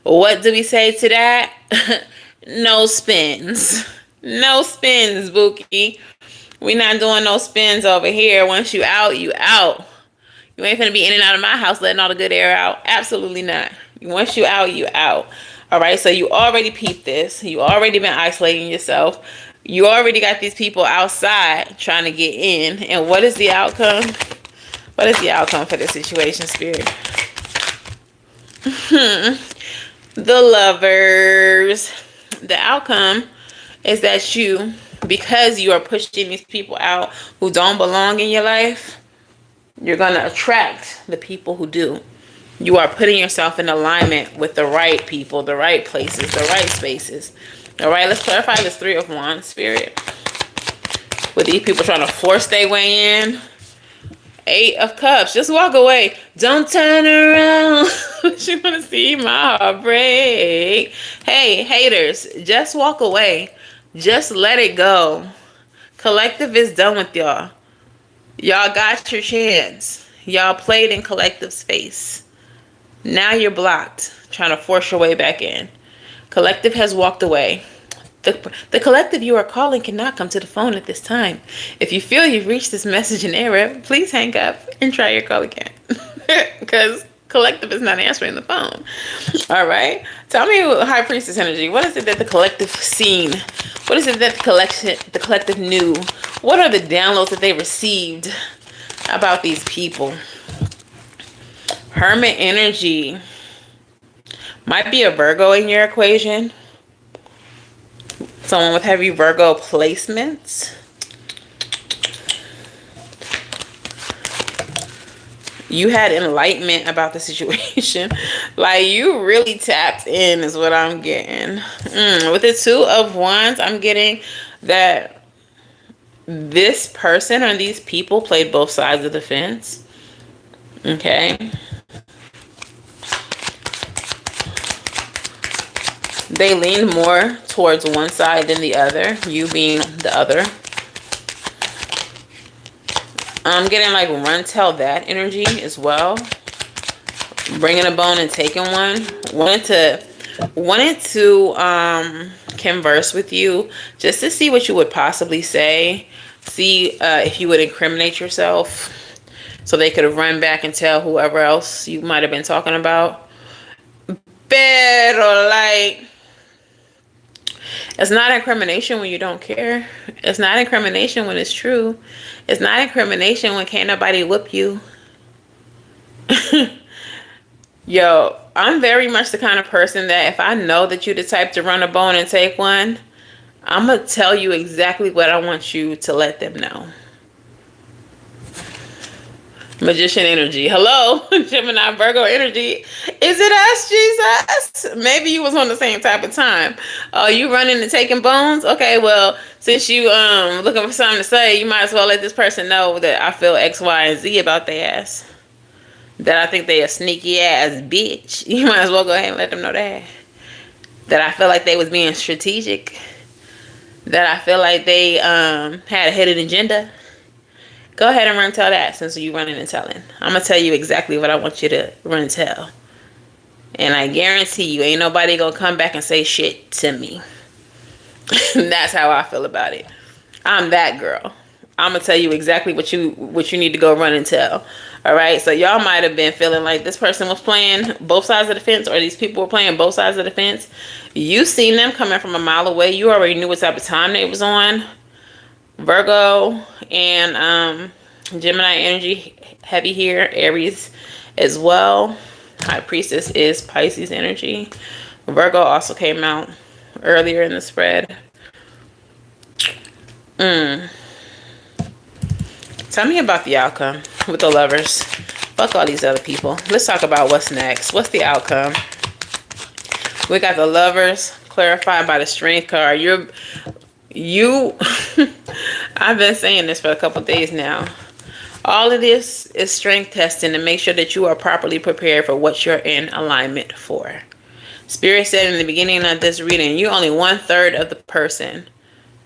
What do we say to that? No spins. No spins, Bookie. We not doing no spins over here. Once you out, you out. You ain't finna be in and out of my house letting all the good air out. Absolutely not. Once you out, you out. All right, so you already peeped this. You already been isolating yourself. You already got these people outside trying to get in. And what is the outcome? What is the outcome for this situation, Spirit? The Lovers. The outcome is that you, because you are pushing these people out who don't belong in your life, you're going to attract the people who do. You are putting yourself in alignment with the right people, the right places, the right spaces. All right, let's clarify this 3 of Wands, Spirit. With these people trying to force their way in. 8 of Cups. Just walk away. Don't turn around. She want to see my heart break. Hey, haters, just walk away. Just let it go. Collective is done with y'all. Y'all got your chance. Y'all played in collective's face. Now you're blocked, trying to force your way back in. Collective has walked away. The collective you are calling cannot come to the phone at this time. If you feel you've reached this message in error, please hang up and try your call again. Because collective is not answering the phone. All right. Tell me, High Priestess energy. What is it that the collective seen? What is it that the collective knew? What are the downloads that they received about these people? Hermit energy. Might be a Virgo in your equation. Someone with heavy Virgo placements. You had enlightenment about the situation. Like, you really tapped in is what I'm getting. With the Two of Wands, I'm getting that this person or these people played both sides of the fence. Okay. They leaned more towards one side than the other, you being the other. I'm getting like run tell that energy as well. Bringing a bone and taking one. Wanted to converse with you just to see what you would possibly say. See if you would incriminate yourself so they could have run back and tell whoever else you might have been talking about. Pero like, it's not incrimination when you don't care. It's not incrimination when it's true. It's not incrimination when can't nobody whoop you. Yo, I'm very much the kind of person that if I know that you're the type to run a bone and take one, I'm going to tell you exactly what I want you to let them know. Magician energy. Hello, Gemini Virgo energy. Is it us, Jesus? Maybe you was on the same type of time. Oh, you running and taking bones? Okay, well, since you looking for something to say, you might as well let this person know that I feel X, Y, and Z about their ass. That I think they a sneaky ass bitch. You might as well go ahead and let them know that. That I feel like they was being strategic. That I feel like they had a hidden agenda. Go ahead and run and tell that since you running and telling. I'm going to tell you exactly what I want you to run and tell. And I guarantee you ain't nobody going to come back and say shit to me. That's how I feel about it. I'm that girl. I'm going to tell you exactly what you need to go run and tell. All right? So y'all might have been feeling like this person was playing both sides of the fence, or these people were playing both sides of the fence. You seen them coming from a mile away. You already knew what type of time they was on. Virgo and Gemini energy heavy here. Aries as well. High Priestess is Pisces energy. Virgo also came out earlier in the spread. Tell me about the outcome with the Lovers. Fuck all these other people. Let's talk about what's next. What's the outcome? We got the Lovers clarified by the Strength card. I've been saying this for a couple days now. All of this is strength testing to make sure that you are properly prepared for what you're in alignment for. Spirit said in the beginning of this reading, you're only 1/3 of the person,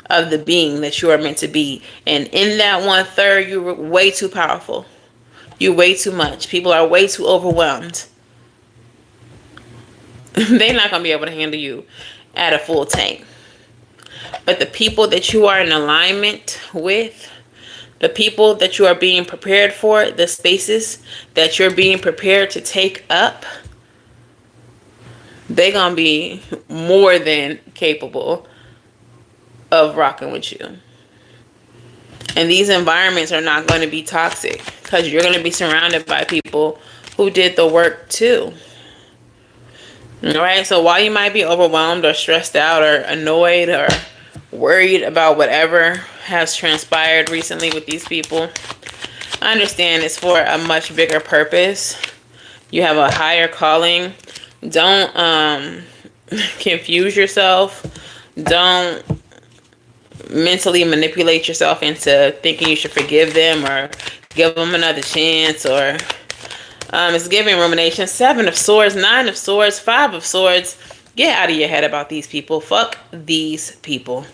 of the being that you are meant to be. And in that 1/3, you're way too powerful. You're way too much. People are way too overwhelmed. They're not going to be able to handle you at a full tank. But the people that you are in alignment with, the people that you are being prepared for, the spaces that you're being prepared to take up, they're going to be more than capable of rocking with you. And these environments are not going to be toxic because you're going to be surrounded by people who did the work too. All right, so while you might be overwhelmed or stressed out or annoyed or worried about whatever has transpired recently with these people, I understand it's for a much bigger purpose. You have a higher calling. Don't confuse yourself. Don't mentally manipulate yourself into thinking you should forgive them or give them another chance or It's giving rumination. 7 of Swords, 9 of Swords, 5 of Swords. Get out of your head about these people. Fuck these people.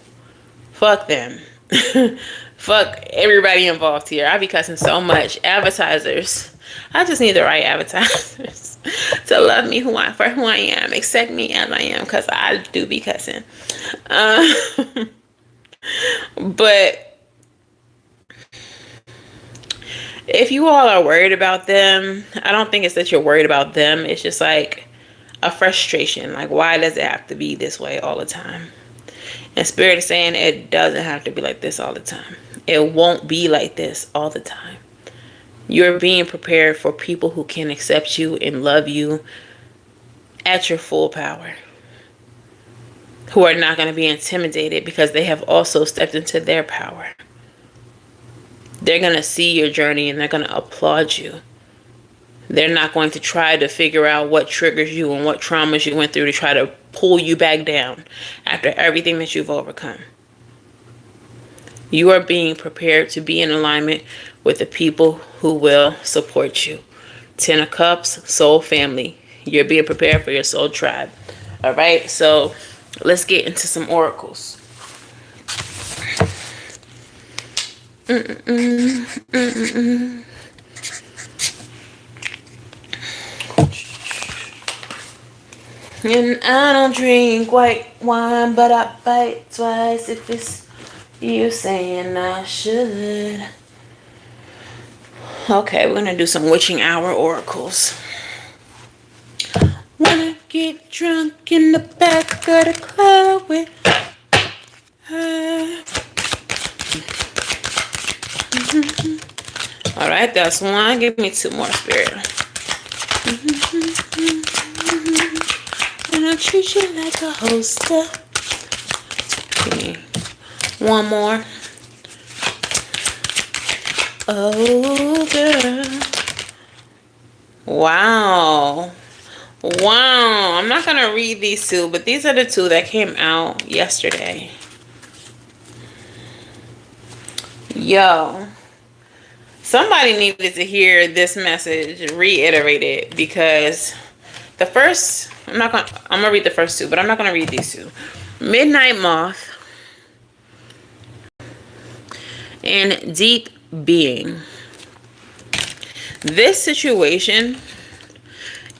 Fuck them. Fuck everybody involved here. I be cussing so much. Advertisers. I just need the right advertisers to love me for who I am. Accept me as I am, because I do be cussing. But if you all are worried about them, I don't think it's that you're worried about them. It's just like a frustration. Like, why does it have to be this way all the time? And Spirit is saying it doesn't have to be like this all the time. It won't be like this all the time. You're being prepared for people who can accept you and love you at your full power. Who are not going to be intimidated because they have also stepped into their power. They're going to see your journey and they're going to applaud you. They're not going to try to figure out what triggers you and what traumas you went through to try to pull you back down after everything that you've overcome. You are being prepared to be in alignment with the people who will support you. 10 of Cups, soul family. You're being prepared for your soul tribe. All right, so let's get into some oracles. And I don't drink white wine, but I bite twice if it's you saying I should. Okay, we're gonna do some witching hour oracles. Wanna get drunk in the back of the club with her. All right, that's one. Give me 2 more, Spirit. And I treat you like a hoster. Give me 1 more. Oh, girl. Wow. Wow. I'm not going to read these 2, but these are the 2 that came out yesterday. Yo. Somebody needed to hear this message reiterated, because the first, I'm gonna read the first 2, but I'm not gonna read these 2. Midnight Moth and Deep Being. This situation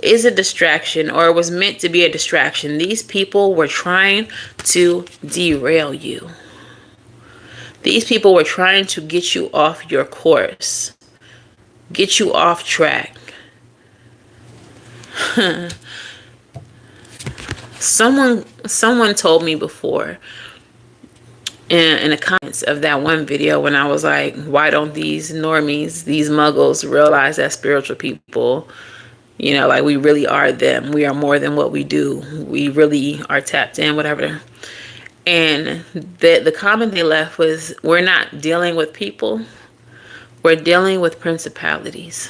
is a distraction, or it was meant to be a distraction. These people were trying to derail you. These people were trying to get you off your course, get you off track. Someone told me before in the comments of that one video when I was like, why don't these normies, these muggles, realize that spiritual people, you know, like, we really are them. We are more than what we do. We really are tapped in, whatever. And the comment they left was, we're not dealing with people. We're dealing with principalities.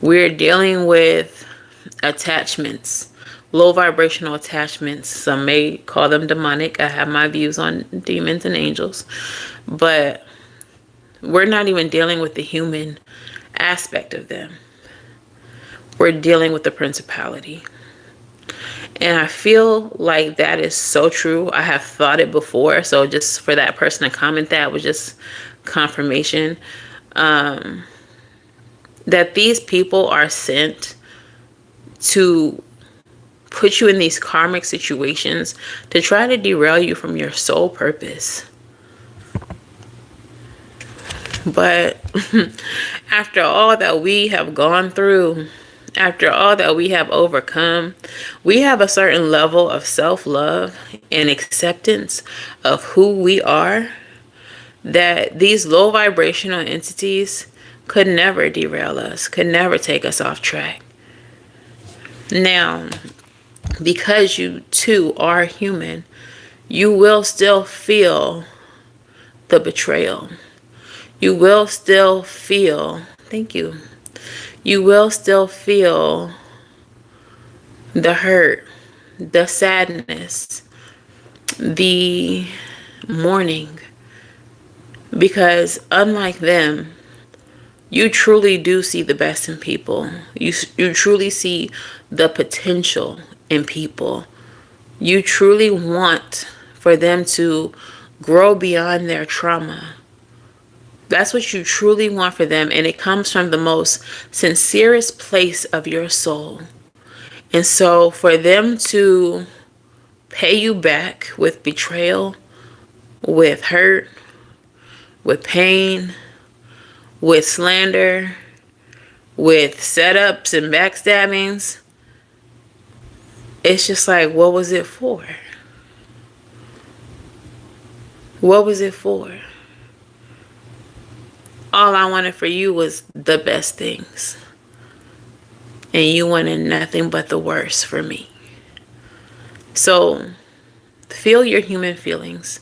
We're dealing with attachments, low vibrational attachments. Some may call them demonic. I have my views on demons and angels. But we're not even dealing with the human aspect of them. We're dealing with the principality. And I feel like that is so true. I have thought it before. So just for that person to comment, that was just confirmation. That these people are sent to put you in these karmic situations to try to derail you from your sole purpose. But after all that we have gone through, after all that we have overcome, we have a certain level of self-love and acceptance of who we are, that these low vibrational entities could never derail us, could never take us off track. Now, because you too are human, you will still feel the betrayal. You will still feel, thank you. You will still feel the hurt, the sadness, the mourning. Because unlike them, You truly do see the best in people. You truly see the potential in people. You truly want for them to grow beyond their trauma. That's what you truly want for them, and it comes from the most sincerest place of your soul. And so for them to pay you back with betrayal, with hurt, with pain, with slander, with setups and backstabbings, it's just like, what was it for? What was it for? All I wanted for you was the best things. And you wanted nothing but the worst for me. So, feel your human feelings.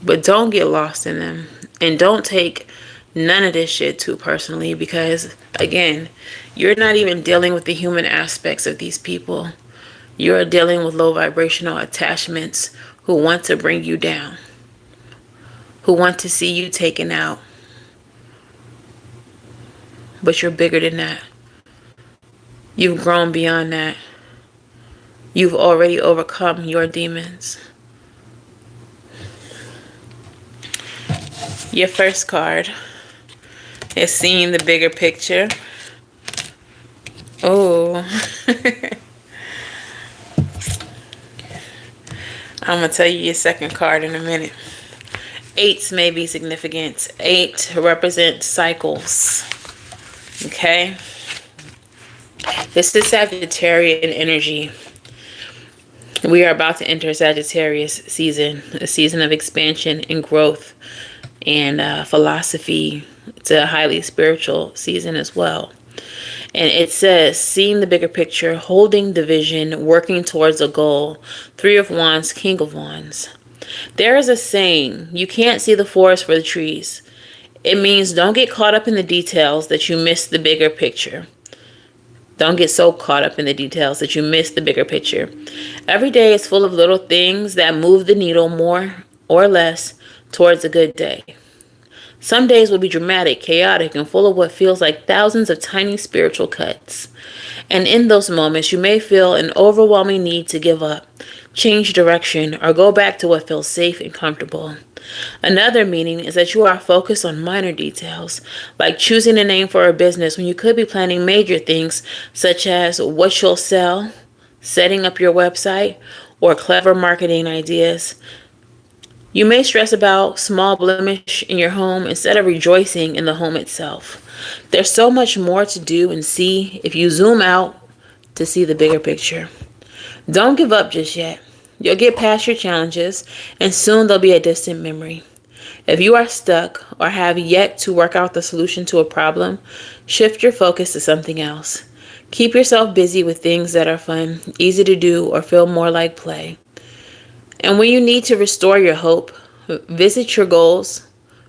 But don't get lost in them. And don't take none of this shit too personally, because, again, you're not even dealing with the human aspects of these people. You're dealing with low vibrational attachments who want to bring you down, who want to see you taken out. But you're bigger than that. You've grown beyond that. You've already overcome your demons. Your first card is seeing the bigger picture. Oh. I'm going to tell you your second card in a minute. Eights may be significant. 8 represents cycles. Okay? This is Sagittarian energy. We are about to enter Sagittarius season, a season of expansion and growth and philosophy. It's a highly spiritual season as well. And it says, seeing the bigger picture, holding the vision, working towards a goal. 3 of Wands, King of Wands. There is a saying, you can't see the forest for the trees. It means don't get caught up in the details that you miss the bigger picture. Don't get so caught up in the details that you miss the bigger picture. Every day is full of little things that move the needle more or less towards a good day. Some days will be dramatic, chaotic, and full of what feels like thousands of tiny spiritual cuts. And in those moments, you may feel an overwhelming need to give up, change direction, or go back to what feels safe and comfortable. Another meaning is that you are focused on minor details, like choosing a name for a business when you could be planning major things, such as what you'll sell, setting up your website, or clever marketing ideas. You may stress about small blemish in your home instead of rejoicing in the home itself. There's so much more to do and see if you zoom out to see the bigger picture. Don't give up just yet. You'll get past your challenges, and soon they'll be a distant memory. If you are stuck or have yet to work out the solution to a problem, shift your focus to something else. Keep yourself busy with things that are fun, easy to do, or feel more like play. And when you need to restore your hope, revisit your goals,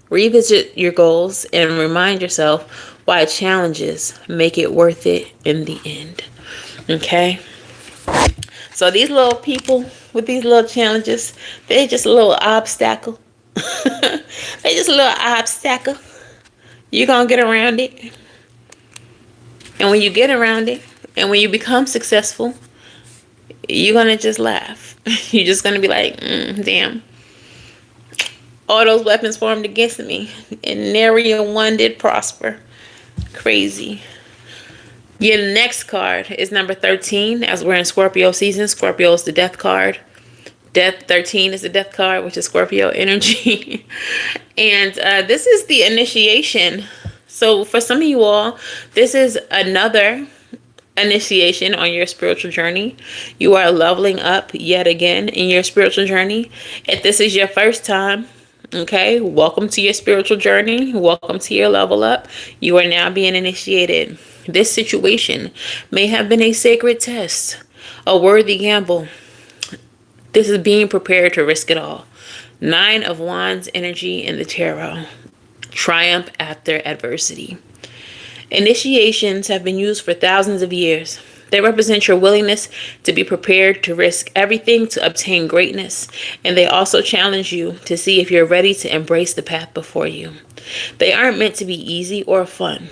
and remind yourself why challenges make it worth it in the end. Okay? So these little people with these little challenges, they're just a little obstacle. They're just a little obstacle. You're going to get around it. And when you get around it, and when you become successful, you're going to just laugh. You're just going to be like, damn. All those weapons formed against me, and nary one did prosper. Crazy. Your next card is number 13. As we're in Scorpio season, Scorpio is the death card. Death 13 is the death card, which is Scorpio energy. And this is the initiation. So for some of you all, this is another initiation on your spiritual journey. You are leveling up yet again in your spiritual journey. If this is your first time, okay, welcome to your spiritual journey. Welcome to your level up. You are now being initiated. This situation may have been a sacred test, a worthy gamble. This is being prepared to risk it all. 9 of Wands energy in the tarot. Triumph after adversity. Initiations have been used for thousands of years. They represent your willingness to be prepared to risk everything to obtain greatness, and they also challenge you to see if you're ready to embrace the path before you. They aren't meant to be easy or fun.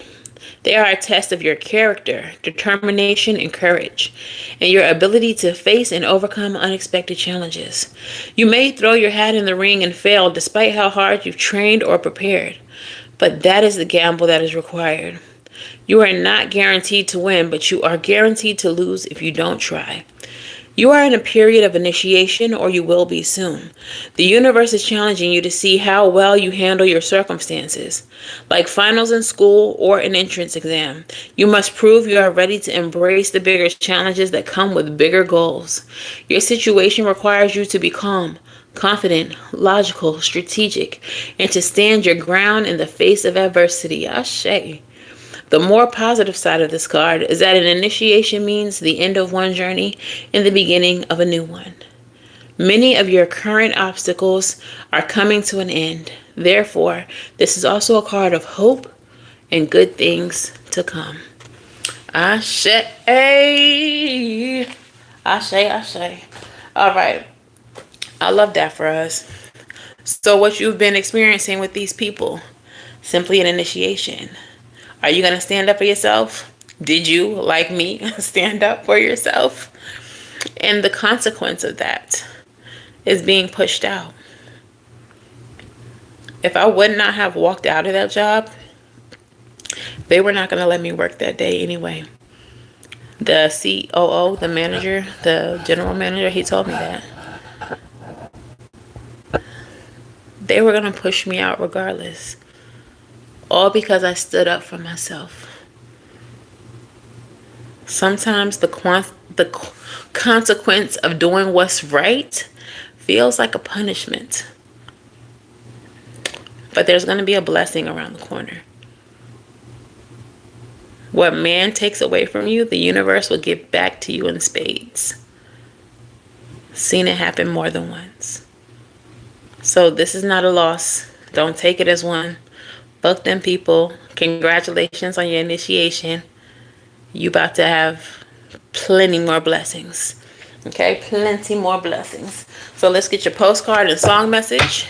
They are a test of your character, determination, and courage, and your ability to face and overcome unexpected challenges. You may throw your hat in the ring and fail despite how hard you've trained or prepared, but that is the gamble that is required. You are not guaranteed to win, but you are guaranteed to lose if you don't try. You are in a period of initiation, or you will be soon. The universe is challenging you to see how well you handle your circumstances. Like finals in school or an entrance exam, you must prove you are ready to embrace the bigger challenges that come with bigger goals. Your situation requires you to be calm, confident, logical, strategic, and to stand your ground in the face of adversity. Ashe. The more positive side of this card is that an initiation means the end of one journey and the beginning of a new one. Many of your current obstacles are coming to an end. Therefore, this is also a card of hope and good things to come. Ashe. Ashe, ashe. All right. I love that for us. So what you've been experiencing with these people, simply an initiation. Are you going to stand up for yourself? Did you, like me, stand up for yourself? And the consequence of that is being pushed out. If I would not have walked out of that job, they were not going to let me work that day anyway. The COO, the manager, the general manager, he told me that. They were going to push me out regardless. All because I stood up for myself. Sometimes the consequence of doing what's right feels like a punishment. But there's going to be a blessing around the corner. What man takes away from you, the universe will give back to you in spades. Seen it happen more than once. So this is not a loss. Don't take it as one. Fuck them people. Congratulations on your initiation. You about to have plenty more blessings. Okay, plenty more blessings. So let's get your postcard and song message,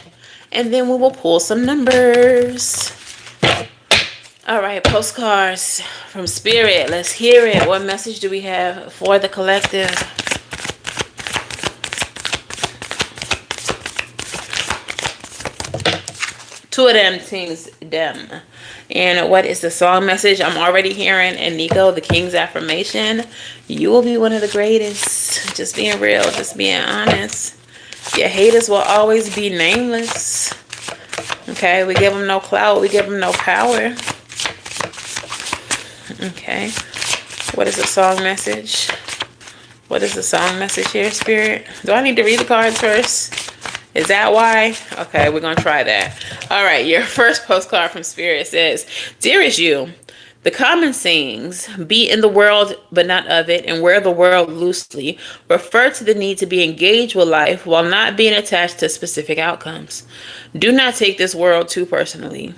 and then we will pull some numbers. All right, postcards from Spirit. Let's hear it. What message do we have for the collective? Two of them things, them. And what is the song message? I'm already hearing, and Nico, the King's affirmation. You will be one of the greatest. Just being real, just being honest. Your haters will always be nameless. Okay, we give them no clout. We give them no power. Okay. What is the song message? What is the song message here, Spirit? Do I need to read the cards first? Is that why? Okay, we're going to try that. All right, your first postcard from Spirit says, Dearest you, the common sayings, be in the world but not of it, and wear the world loosely, refer to the need to be engaged with life while not being attached to specific outcomes. Do not take this world too personally.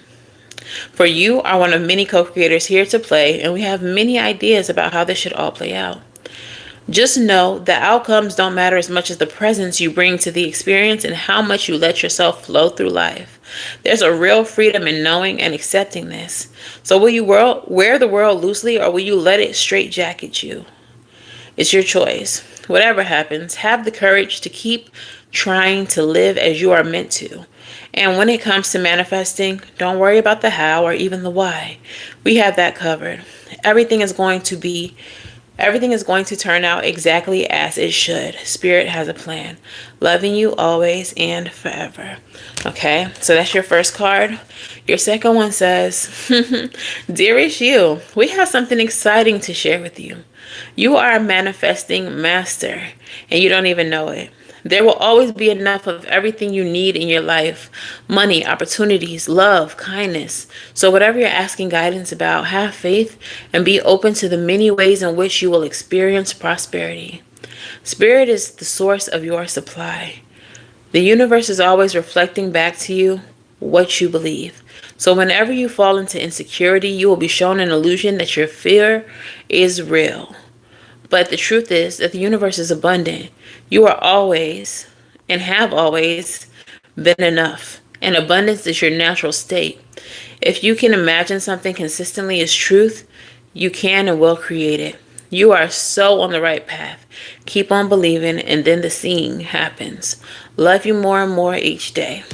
For you are one of many co-creators here to play, and we have many ideas about how this should all play out. Just know that outcomes don't matter as much as the presence you bring to the experience and how much you let yourself flow through life. There's a real freedom in knowing and accepting this. So will you wear the world loosely, or will you let it straitjacket you? It's your choice. Whatever happens, have the courage to keep trying to live as you are meant to. And when it comes to manifesting, don't worry about the how or even the why. We have that covered. Everything is going to turn out exactly as it should. Spirit has a plan. Loving you always and forever. Okay, so that's your first card. Your second one says, Dearest you, we have something exciting to share with you. You are a manifesting master, and you don't even know it. There will always be enough of everything you need in your life. Money, opportunities, love, kindness. So whatever you're asking guidance about, have faith and be open to the many ways in which you will experience prosperity. Spirit is the source of your supply. The universe is always reflecting back to you what you believe. So whenever you fall into insecurity, you will be shown an illusion that your fear is real. But the truth is that the universe is abundant. You are always and have always been enough. And abundance is your natural state. If you can imagine something consistently as truth, you can and will create it. You are so on the right path. Keep on believing, and then the seeing happens. Love you more and more each day.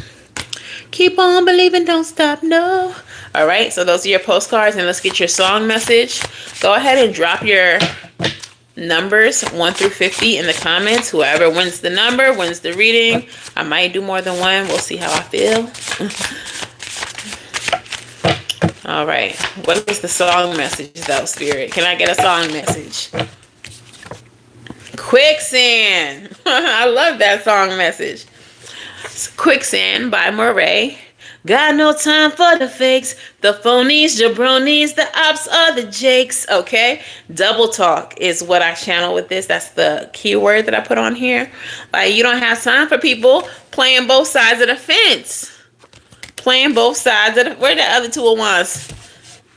Keep on believing, don't stop, no. All right, so those are your postcards, and let's get your song message. Go ahead and drop your numbers 1 through 50 in the comments. Whoever wins the number wins the reading. I might do more than one. We'll see how I feel. All right, what is the song message though, Spirit? Can I get a song message? Quicksand. I love that song message. Quicksand by Murray. Got no time for the fakes, the phonies, jabronis, the ops, or the jakes. Okay, double talk is what I channel with this. That's the keyword that I put on here. Like, you don't have time for people playing both sides of the fence. Playing both sides of the, where the other two ones?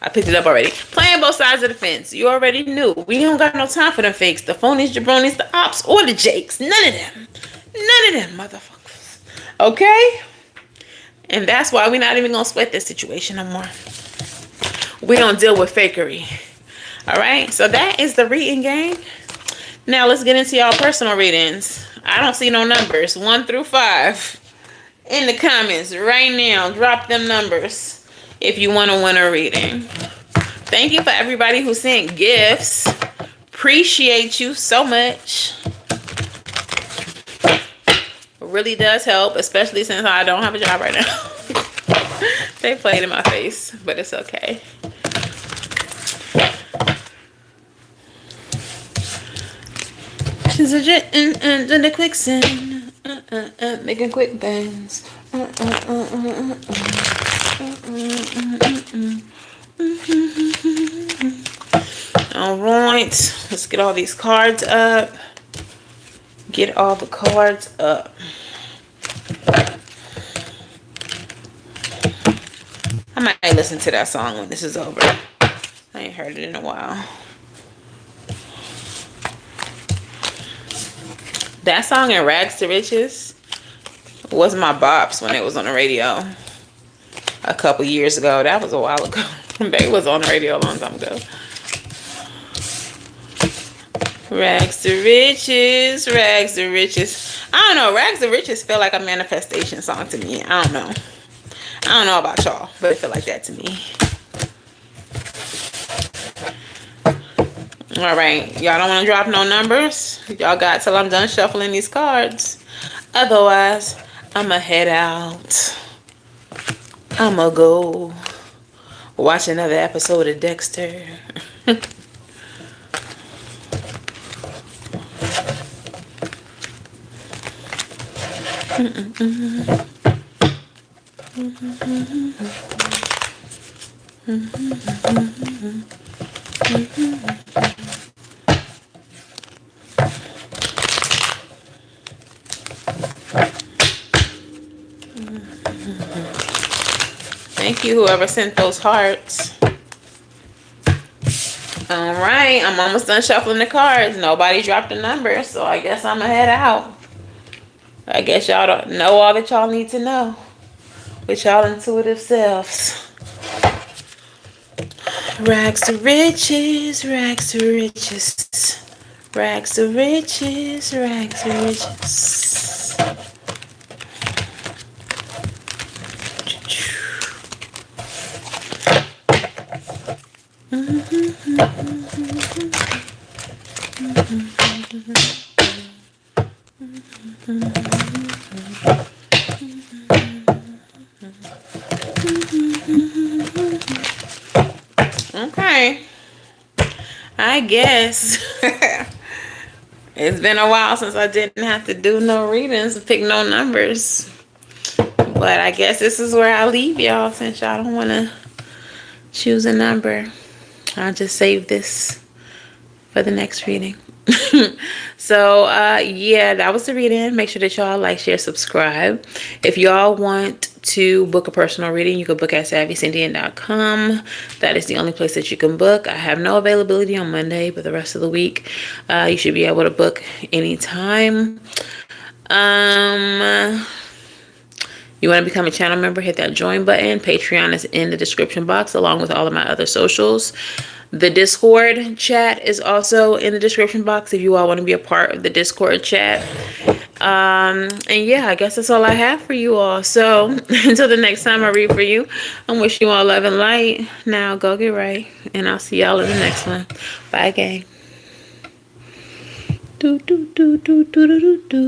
I picked it up already. Playing both sides of the fence. You already knew. We don't got no time for them fakes, the phonies, jabronis, the ops, or the jakes. None of them. None of them, motherfuckers. Okay? And that's why we're not even going to sweat this situation no more. We don't deal with fakery. All right? So that is the reading, gang. Now let's get into y'all personal readings. I don't see no numbers. 1 through 5. In the comments right now. Drop them numbers if you want to win a reading. Thank you for everybody who sent gifts. Appreciate you so much. Really does help, especially since I don't have a job right now. They played in my face, but it's okay. She's a jet in the quicksand. Making quick bends. All right, let's get all these cards up. Get all the cards up. I might listen to that song when this is over. I ain't heard it in a while. That song in Rags to Riches was my bops when it was on the radio a couple years ago. That was a while ago. Babe was on the radio a long time ago. Rags to riches, rags to riches. I don't know. Rags to riches feel like a manifestation song to me. I don't know. I don't know about y'all, but it feel like that to me. All right. Y'all don't want to drop no numbers? Y'all got till I'm done shuffling these cards. Otherwise, I'ma head out. I'ma go watch another episode of Dexter. Thank you, whoever sent those hearts. All right, I'm almost done shuffling the cards. Nobody dropped a number, so I guess I'm gonna head out. I guess y'all don't know all that y'all need to know with y'all intuitive selves. Rags to riches, rags to riches, rags to riches, rags to riches. Okay, I guess it's been a while since I didn't have to do no readings and pick no numbers, but I guess this is where I leave y'all since y'all don't want to choose a number. I'll just save this for the next reading. So yeah, that was the reading. Make sure that y'all like, share, subscribe. If y'all want to book a personal reading, you can book at SavyCyndian.com. That is the only place that you can book. I have no availability on Monday, but the rest of the week you should be able to book anytime. You want to become a channel member, hit that join button. Patreon is in the description box along with all of my other socials. The Discord chat is also in the description box if you all want to be a part of the Discord chat. And yeah, I guess that's all I have for you all. So until the next time I read for you, I'm wishing you all love and light. Now go get right, and I'll see y'all in the next one. Bye, gang. Do, do, do, do, do, do, do, do.